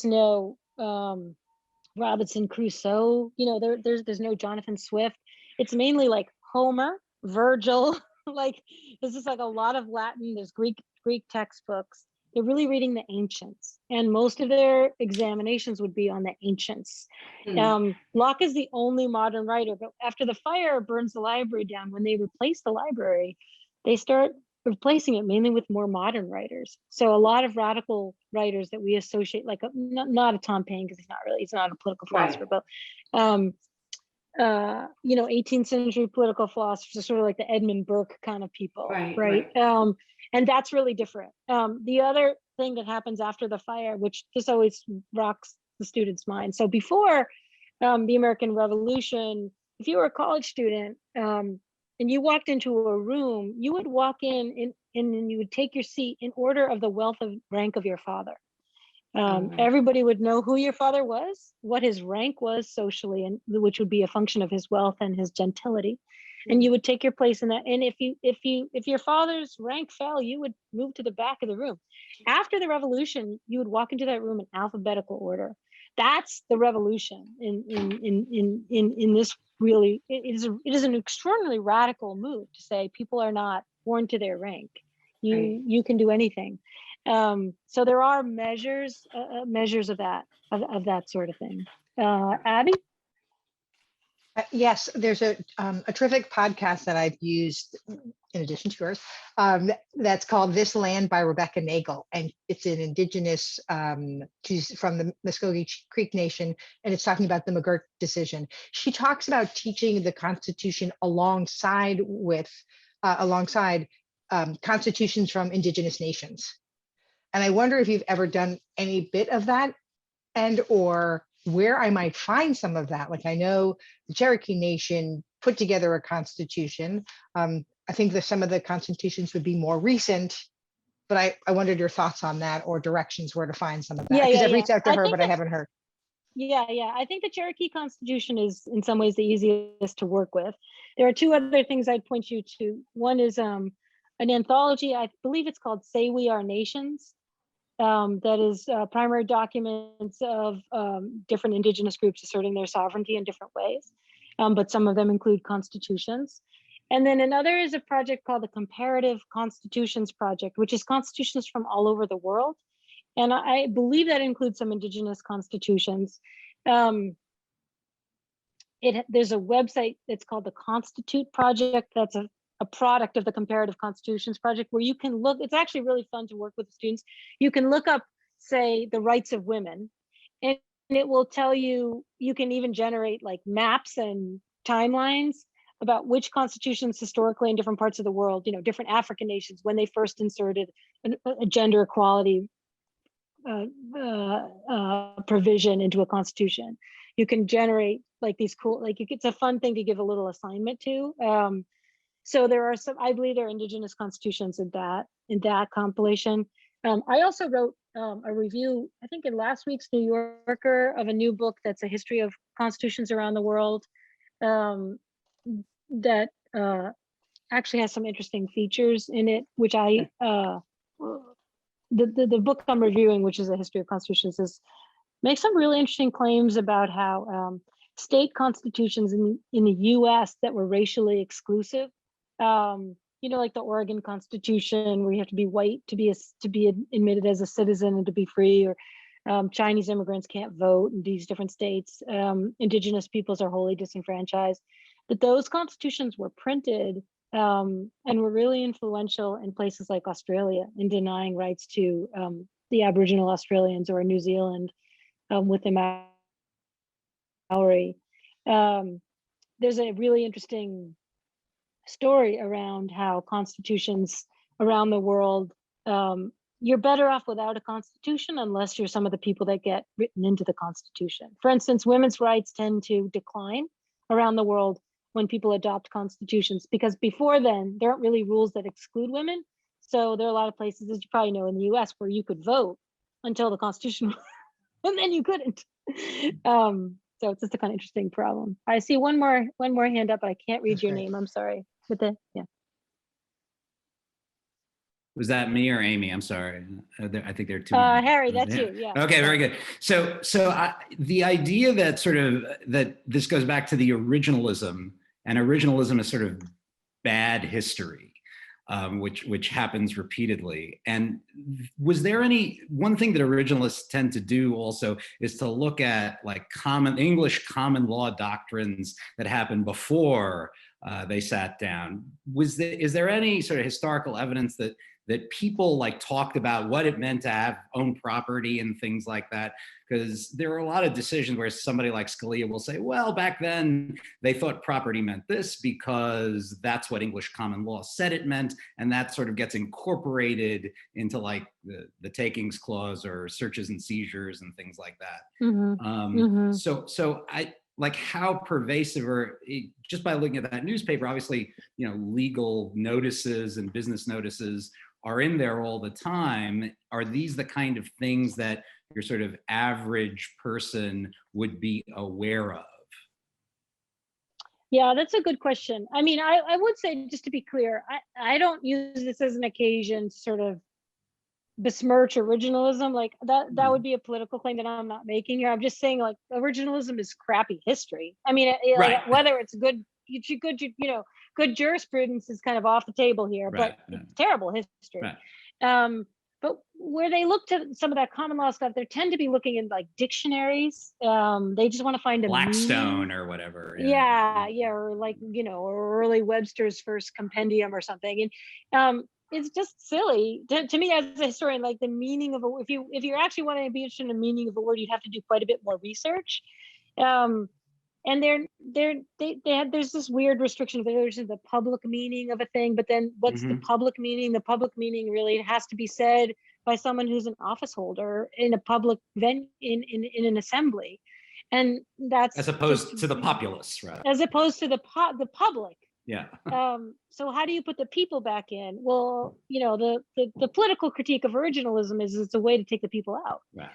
no Robinson Crusoe. There's no Jonathan Swift. It's mainly like Homer, Virgil. Like this is like a lot of Latin. There's Greek textbooks. They're really reading the ancients, and most of their examinations would be on the ancients. Locke is the only modern writer, but after the fire burns the library down, when they replace the library, they start replacing it mainly with more modern writers. So a lot of radical writers that we associate, like not a Tom Paine, because he's not a political philosopher, but 18th century political philosophers are sort of like the Edmund Burke kind of people, right? And that's really different. The other thing that happens after the fire, which just always rocks the students' mind. So before the American Revolution, if you were a college student and you walked into a room, you would walk in and you would take your seat in order of the wealth of rank of your father. Everybody would know who your father was, what his rank was socially, and which would be a function of his wealth and his gentility. And you would take your place in that. And if your father's rank fell, you would move to the back of the room. After the revolution, you would walk into that room in alphabetical order. That's the revolution in this really, it is an extraordinarily radical move to say people are not born to their rank. You can do anything. So there are measures of that sort of thing. Abby? Yes, there's a terrific podcast that I've used in addition to yours, that's called This Land by Rebecca Nagel. And it's an indigenous, she's from the Muskogee Creek Nation, and it's talking about the McGirt decision. She talks about teaching the Constitution alongside constitutions from indigenous nations. And I wonder if you've ever done any bit of that, and or where I might find some of that. Like I know the Cherokee Nation put together a constitution. I think that some of the constitutions would be more recent, but I wondered your thoughts on that or directions where to find some of that. Because I've reached out to her, but I haven't heard. Yeah. I think the Cherokee Constitution is in some ways the easiest to work with. There are two other things I'd point you to. One is an anthology, I believe it's called Say We Are Nations. That is primary documents of different indigenous groups asserting their sovereignty in different ways, but some of them include constitutions. And then another is a project called the Comparative Constitutions Project, which is constitutions from all over the world. And I believe that includes some indigenous constitutions. There's a website that's called the Constitute Project. That's a product of the Comparative Constitutions Project, where you can look, it's actually really fun to work with the students. You can look up, say, the rights of women, and it will tell you, you can even generate like maps and timelines about which constitutions historically in different parts of the world, different African nations, when they first inserted a gender equality provision into a constitution. You can generate like these cool, like it's a fun thing to give a little assignment to. So there are some, I believe there are indigenous constitutions in that compilation. I also wrote a review, I think in last week's New Yorker, of a new book that's a history of constitutions around the world, that actually has some interesting features in it, which the book I'm reviewing, which is a history of constitutions, makes some really interesting claims about how state constitutions in the US that were racially exclusive, like the Oregon Constitution, where you have to be white to be admitted as a citizen and to be free, or Chinese immigrants can't vote in these different states. Indigenous peoples are wholly disenfranchised. But those constitutions were printed and were really influential in places like Australia in denying rights to the Aboriginal Australians or New Zealand with the Maori. There's a really interesting story around how constitutions around the world, you're better off without a constitution unless you're some of the people that get written into the constitution. For instance, women's rights tend to decline around the world when people adopt constitutions, because before then, there aren't really rules that exclude women. So there are a lot of places, as you probably know, in the US where you could vote until the constitution, and then you couldn't. So it's just a kind of interesting problem. I see one more hand up, but I can't read That's your great. name. I'm sorry. But the, yeah. Was that me or Amy? I'm sorry. I think there are two. more. Harry, that's Yeah. you. Yeah. Okay, very good. So the idea that that this goes back to the originalism, and originalism is sort of bad history, which happens repeatedly. And was there one thing that originalists tend to do also is to look at like English common law doctrines that happened before they sat down? Is there any sort of historical evidence that people like talked about what it meant to have own property and things like that? Because there are a lot of decisions where somebody like Scalia will say, well, back then they thought property meant this because that's what English common law said it meant. And that sort of gets incorporated into like the takings clause or searches and seizures and things like that. So I, like how pervasive, or just by looking at that newspaper, obviously, legal notices and business notices are in there all the time. Are these the kind of things that your sort of average person would be aware of? Yeah, that's a good question. I mean, I would say, just to be clear, I don't use this as an occasion to sort of besmirch originalism. Like that would be a political claim that I'm not making here. I'm just saying, like, originalism is crappy history. I mean, Right. whether it's good jurisprudence is kind of off the table here, Right, but it's terrible history. Right. But where they look to some of that common law stuff, they tend to be looking in like dictionaries. They just want to find a Blackstone meaning. or whatever. Yeah, or like, or early Webster's first compendium or something. And it's just silly to me as a historian. Like the meaning of if you're actually wanting to be interested in the meaning of a word, you'd have to do quite a bit more research. And there's this weird restriction of the public meaning of a thing, but then what's the public meaning? The public meaning really has to be said by someone who's an office holder in a public venue in an assembly, and that's As opposed to the populace, right? As opposed to the public. Yeah. So how do you put the people back in? Well, the political critique of originalism is it's a way to take the people out. Right.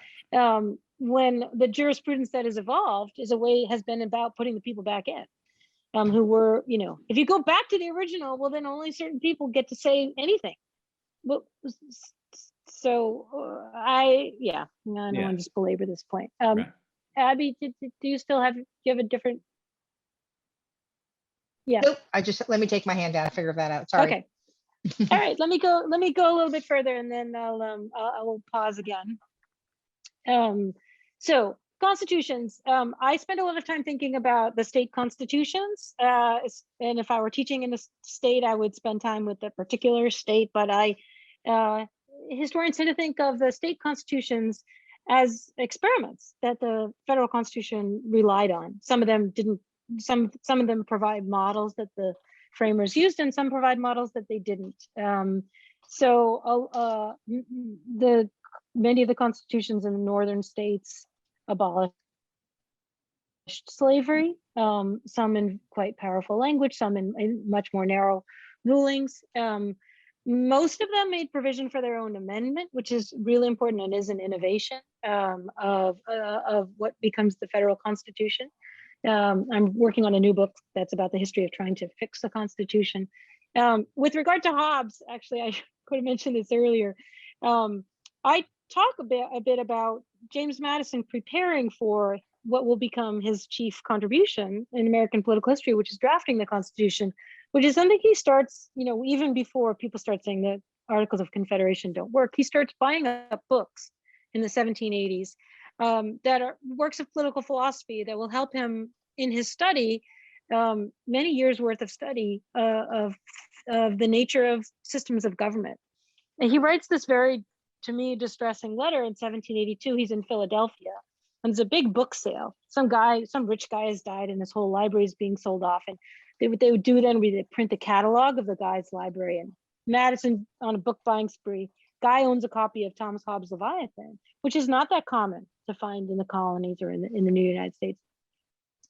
When the jurisprudence that has evolved has been about putting the people back in, who were, if you go back to the original, well, then only certain people get to say anything. Well, so I don't want to just belabor this point. Right. Abby, do you still have a different? Yeah. Nope. Let me take my hand down and figure that out. Sorry. Okay. All right. Let me go a little bit further, and then I will pause again. So constitutions. I spend a lot of time thinking about the state constitutions, and if I were teaching in a state, I would spend time with the particular state. But historians tend to think of the state constitutions as experiments that the federal constitution relied on. Some of them didn't. Some of them provide models that the framers used, and some provide models that they didn't. Many of the constitutions in the northern states abolished slavery, some in quite powerful language, some in much more narrow rulings. Most of them made provision for their own amendment, which is really important and is an innovation of what becomes the federal constitution. I'm working on a new book that's about the history of trying to fix the Constitution. With regard to Hobbes, actually, I could have mentioned this earlier. I talk a bit about James Madison preparing for what will become his chief contribution in American political history, which is drafting the Constitution, which is something he starts, even before people start saying that Articles of Confederation don't work. He starts buying up books in the 1780s that are works of political philosophy that will help him in his study, many years worth of study of the nature of systems of government. And he writes this very to me, distressing letter in 1782. He's in Philadelphia, and there's a big book sale. Some rich guy has died, and his whole library is being sold off. And what they would do then, would print the catalog of the guy's library. And Madison, on a book buying spree, guy owns a copy of Thomas Hobbes' Leviathan, which is not that common to find in the colonies or in the New United States.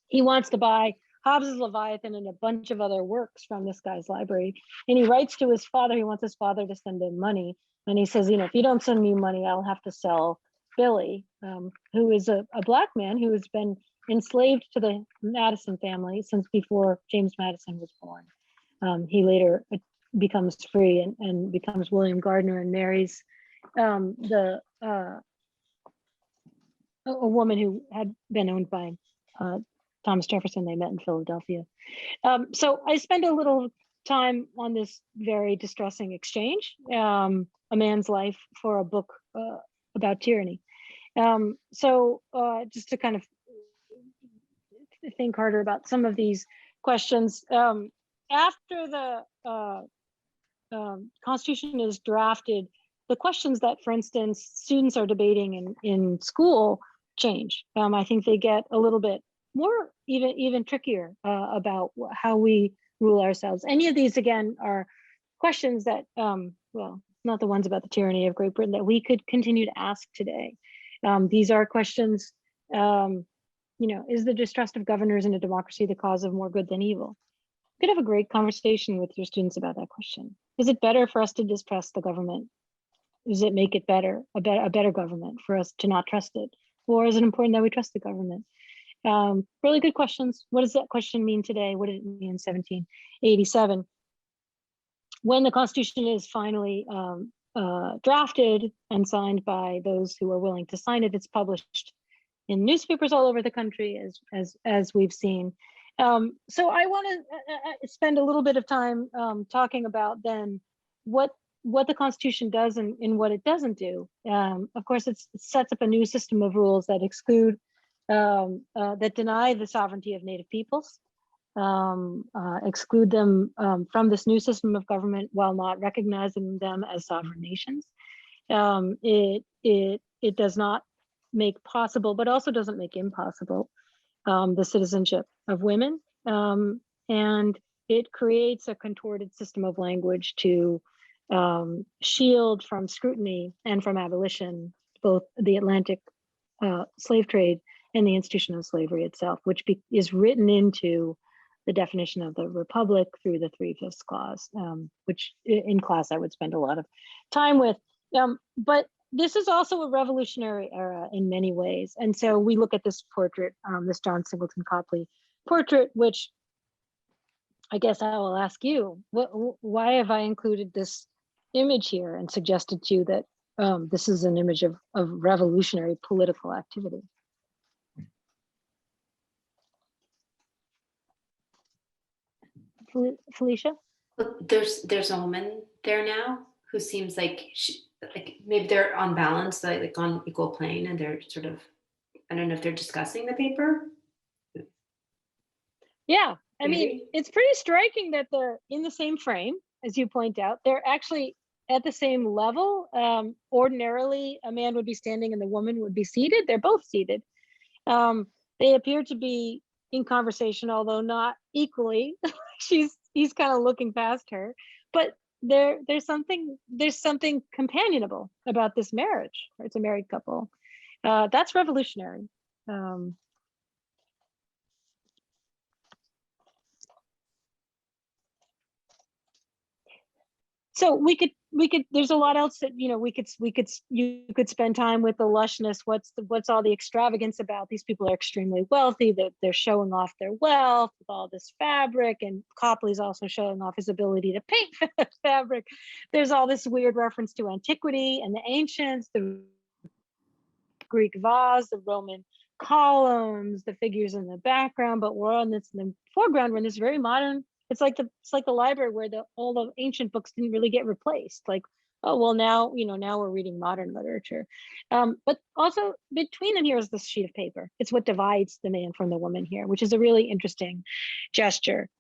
He wants to buy Hobbes' Leviathan and a bunch of other works from this guy's library. And he writes to his father. He wants his father to send him money. And he says, if you don't send me money, I'll have to sell Billy, who is a Black man who has been enslaved to the Madison family since before James Madison was born. He later becomes free and becomes William Gardner and marries a woman who had been owned by Thomas Jefferson. They met in Philadelphia. So I spend a little time on this very distressing exchange, a man's life for a book about tyranny. So just to kind of think harder about some of these questions. After the Constitution is drafted, the questions that, for instance, students are debating in school change. I think they get a little bit more, even trickier about how we rule ourselves. Any of these, again, are questions that, well, not the ones about the tyranny of Great Britain, that we could continue to ask today. These are questions, is the distrust of governors in a democracy the cause of more good than evil? You could have a great conversation with your students about that question. Is it better for us to distrust the government? Does it make it better, a better government for us to not trust it? Or is it important that we trust the government? Really good questions. What does that question mean today? What did it mean in 1787? When the Constitution is finally drafted and signed by those who are willing to sign it, it's published in newspapers all over the country, as we've seen. So I want to spend a little bit of time talking about then what the Constitution does and what it doesn't do. Of course, it sets up a new system of rules that exclude, that deny the sovereignty of Native peoples, exclude them from this new system of government while not recognizing them as sovereign nations. It does not make possible, but also doesn't make impossible, the citizenship of women. And it creates a contorted system of language to shield from scrutiny and from abolition, both the Atlantic slave trade and the institution of slavery itself, which is written into the definition of the Republic through the 3/5 clause, which in class I would spend a lot of time with. But this is also a revolutionary era in many ways. And so we look at this portrait, this John Singleton Copley portrait, which I guess I will ask you, why have I included this image here and suggested to you that this is an image of revolutionary political activity? Felicia? There's a woman there now who seems like maybe they're on balance, like on equal plane, and they're sort of, I don't know if they're discussing the paper. Yeah, I mean, Maybe. it's pretty striking that they're in the same frame, as you point out. They're actually at the same level. Ordinarily, a man would be standing and the woman would be seated. They're both seated. They appear to be in conversation, although not equally. He's kind of looking past her, but there's something companionable about this marriage. It's a married couple. That's revolutionary. So we could there's a lot else that you could spend time with the lushness. What's all the extravagance about? These people are extremely wealthy. They're showing off their wealth with all this fabric, and Copley's also showing off his ability to paint fabric. There's all this weird reference to antiquity and the ancients, the Greek vase, the Roman columns, the figures in the background, but we're in the foreground. We're in this very modern. It's like the library where all the ancient books didn't really get replaced. Like, oh well, now we're reading modern literature. But also between them here is this sheet of paper. It's what divides the man from the woman here, which is a really interesting gesture.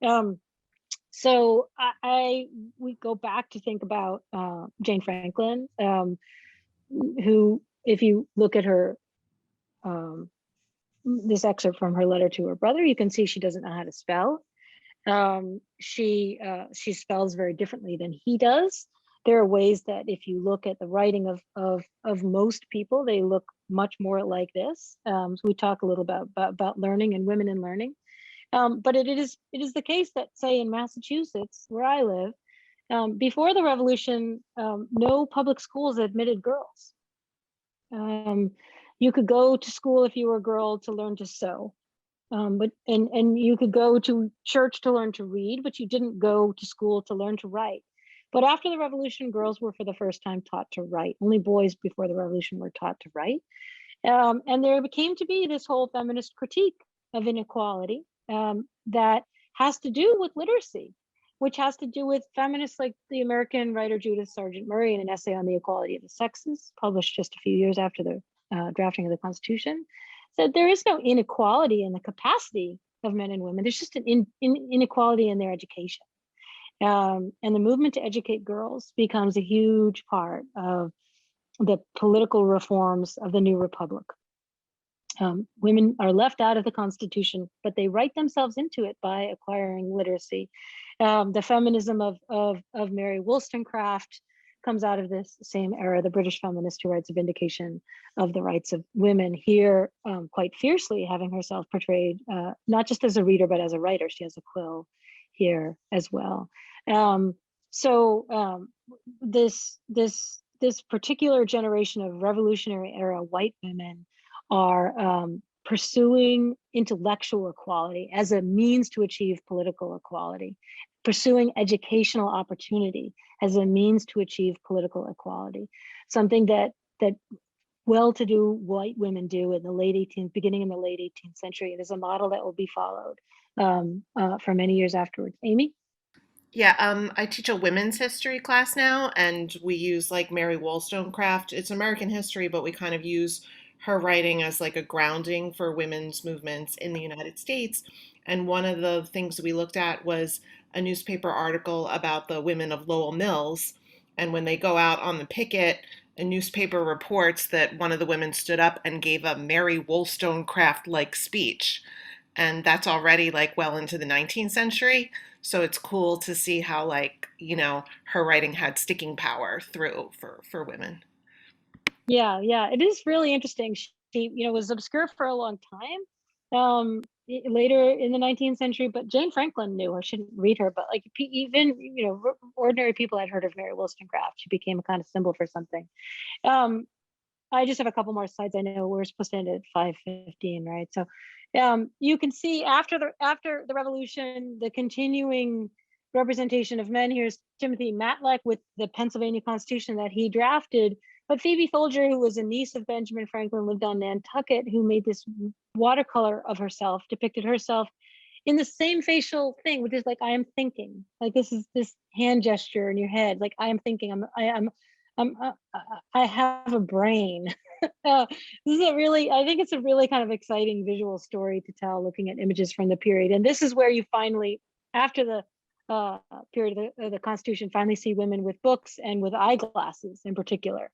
So we go back to think about Jane Franklin. who, if you look at her, this excerpt from her letter to her brother, you can see she doesn't know how to spell. She spells very differently than he does. There are ways that if you look at the writing of most people, they look much more like this. So we talk a little about learning and women in learning. But it is the case that, say, in Massachusetts, where I live, before the revolution, no public schools admitted girls. You could go to school if you were a girl to learn to sew, but you could go to church to learn to read, but you didn't go to school to learn to write. But after the revolution, girls were for the first time taught to write. Only boys before the revolution were taught to write. And there came to be this whole feminist critique of inequality that has to do with literacy, which has to do with feminists like the American writer Judith Sargent Murray in an essay on the equality of the sexes, published just a few years after the drafting of the Constitution, said there is no inequality in the capacity of men and women. There's just an inequality in their education. And the movement to educate girls becomes a huge part of the political reforms of the new republic. Women are left out of the Constitution, but they write themselves into it by acquiring literacy. The feminism of Mary Wollstonecraft comes out of this same era, the British feminist who writes a vindication of the rights of women, here quite fiercely, having herself portrayed not just as a reader, but as a writer. She has a quill here as well. This particular generation of revolutionary era white women are pursuing intellectual equality as a means to achieve political equality, pursuing educational opportunity as a means to achieve political equality, something that well-to-do white women do in the beginning in the late 18th century. It is a model that will be followed for many years afterwards. Amy? Yeah, I teach a women's history class now, and we use like Mary Wollstonecraft. It's American history, but we kind of use her writing as like a grounding for women's movements in the United States. And one of the things we looked at was a newspaper article about the women of Lowell Mills. And when they go out on the picket, a newspaper reports that one of the women stood up and gave a Mary Wollstonecraft-like speech. And that's already like well into the 19th century. So it's cool to see how, like, you know, her writing had sticking power through for women. Yeah, it is really interesting. She, was obscure for a long time. Later in the 19th century, but Jane Franklin knew her. She didn't read her, but like even ordinary people had heard of Mary Wollstonecraft. She became a kind of symbol for something. I just have a couple more slides. I know we're supposed to end at 5:15, right? So you can see after the revolution, the continuing representation of men. Here's Timothy Matlack with the Pennsylvania Constitution that he drafted. But Phoebe Folger, who was a niece of Benjamin Franklin, lived on Nantucket, who made this watercolor of herself, depicted herself in the same facial thing, which is like, I am thinking. Like this is this hand gesture in your head. Like I am thinking. I have a brain. This is I think it's a really kind of exciting visual story to tell, looking at images from the period. And this is where you finally, after the period of the Constitution, finally see women with books and with eyeglasses in particular.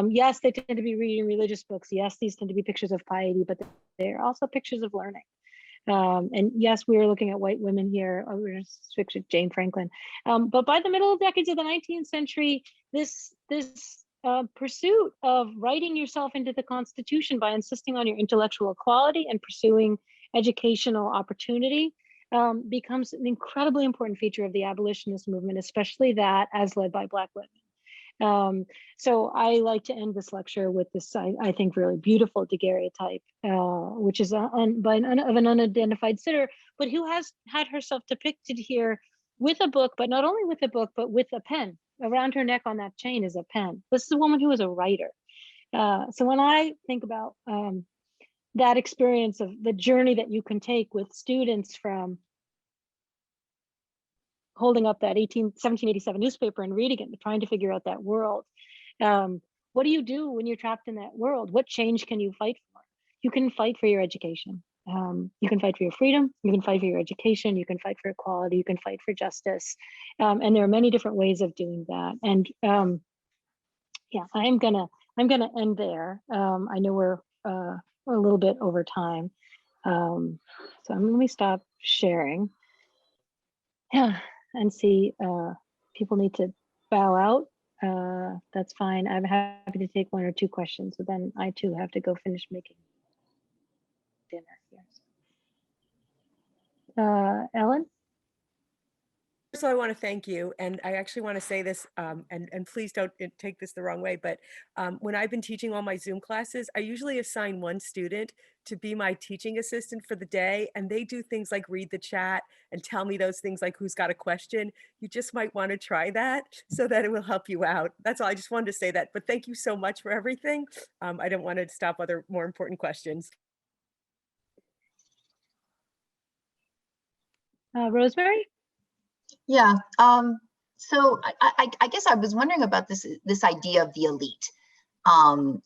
Yes, they tend to be reading religious books. Yes, these tend to be pictures of piety, but they're also pictures of learning. And yes, we are looking at white women here. We're switch at Jane Franklin. But by the middle decades of the 19th century, this pursuit of writing yourself into the Constitution by insisting on your intellectual equality and pursuing educational opportunity becomes an incredibly important feature of the abolitionist movement, especially that as led by Black women. So I like to end this lecture with this, I think, really beautiful daguerreotype, which is of an unidentified sitter, but who has had herself depicted here with a book, but not only with a book, but with a pen. Around her neck on that chain is a pen. This is a woman who is a writer. So when I think about that experience of the journey that you can take with students from holding up that 1787 newspaper and reading it and trying to figure out that world. What do you do when you're trapped in that world? What change can you fight for? You can fight for your education. You can fight for your freedom. You can fight for your education. You can fight for equality. You can fight for justice. And there are many different ways of doing that. And yeah, I'm gonna I'm going to end there. I know we're a little bit over time. So let me stop sharing. Yeah, and see, people need to bow out. That's fine. I'm happy to take 1 or 2 questions, but then I too have to go finish making dinner here. Ellen? First of all, I want to thank you, and I actually want to say this, and please don't take this the wrong way, but when I've been teaching all my Zoom classes, I usually assign one student to be my teaching assistant for the day, and they do things like read the chat and tell me those things like who's got a question. You just might want to try that so that it will help you out. That's all. I just wanted to say that, but thank you so much for everything. I don't want to stop other more important questions. Rosemary? Yeah. So I guess I was wondering about this idea of the elite. And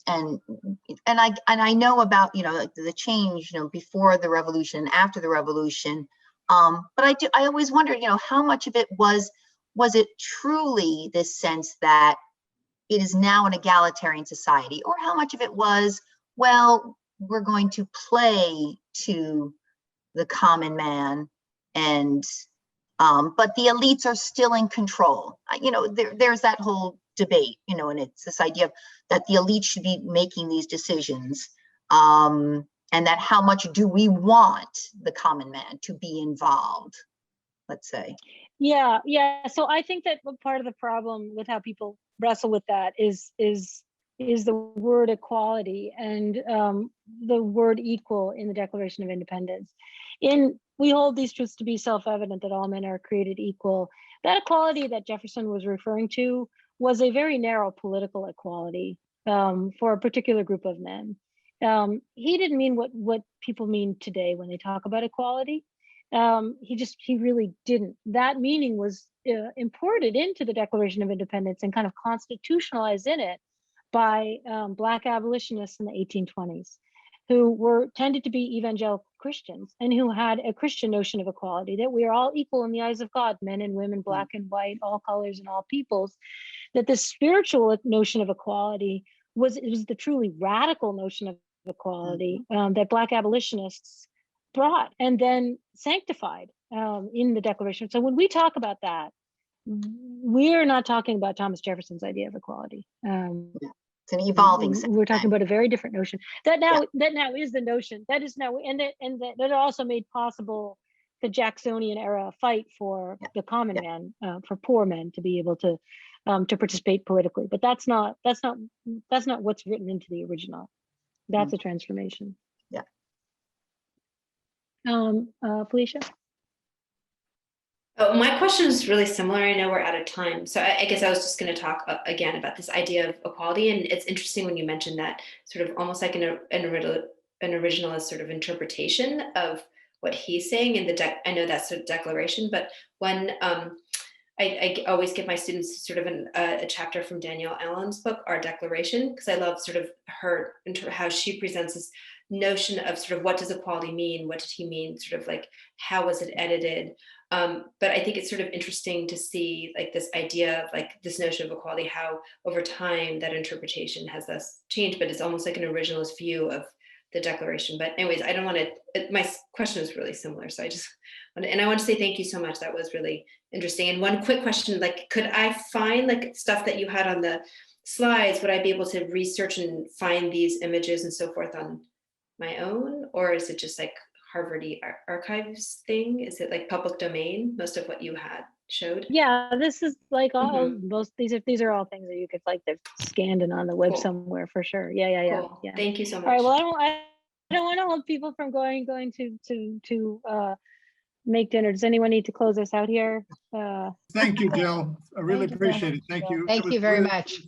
I know about, like the change, before the revolution, after the revolution. But I always wondered, how much of it was it truly this sense that it is now an egalitarian society, or how much of it was, well, we're going to play to the common man, and but the elites are still in control. There's that whole debate, and it's this idea of that the elite should be making these decisions, and that how much do we want the common man to be involved, let's say. Yeah. So I think that part of the problem with how people wrestle with that is the word equality and the word equal in the Declaration of Independence. We hold these truths to be self-evident, that all men are created equal. That equality that Jefferson was referring to was a very narrow political equality for a particular group of men. He didn't mean what people mean today when they talk about equality. He really didn't. That meaning was imported into the Declaration of Independence and kind of constitutionalized in it by Black abolitionists in the 1820s, who tended to be evangelical Christians and who had a Christian notion of equality, that we are all equal in the eyes of God, men and women, black and white, all colors and all peoples. That the spiritual notion of equality was the truly radical notion of equality that Black abolitionists brought and then sanctified in the Declaration. So when we talk about that, we're not talking about Thomas Jefferson's idea of equality. It's an evolving sense. We're talking about a very different notion that now is the notion that is now, and that also made possible the Jacksonian era fight for the common man, for poor men to be able to participate politically. But that's not what's written into the original. That's a transformation. Yeah. Felicia? Oh, my question is really similar. I know we're out of time. So I guess I was just going to talk again about this idea of equality. And it's interesting when you mentioned that sort of almost like an originalist sort of interpretation of what he's saying in I know that's a declaration, but when I always give my students sort of a chapter from Danielle Allen's book, Our Declaration, because I love sort of how she presents this notion of sort of what does equality mean? What did he mean? Sort of like, how was it edited? But I think it's sort of interesting to see like this idea of like this notion of equality, how over time that interpretation has thus changed, but it's almost like an originalist view of the Declaration. But anyways, I don't want to, my question is really similar. So I want to say thank you so much. That was really interesting. And one quick question, like, could I find like stuff that you had on the slides? Would I be able to research and find these images and so forth on my own? Or is it just like Harvard Archives thing? Is it like public domain, most of what you had showed? Yeah, this is like all most these are all things that you could like they're scanned and on the web somewhere for sure. Yeah. Cool. Thank you so much. All right, well I don't want to hold people from going to make dinner. Does anyone need to close us out here? Thank you, Jill. I really appreciate it. Thank you. Thank you very much.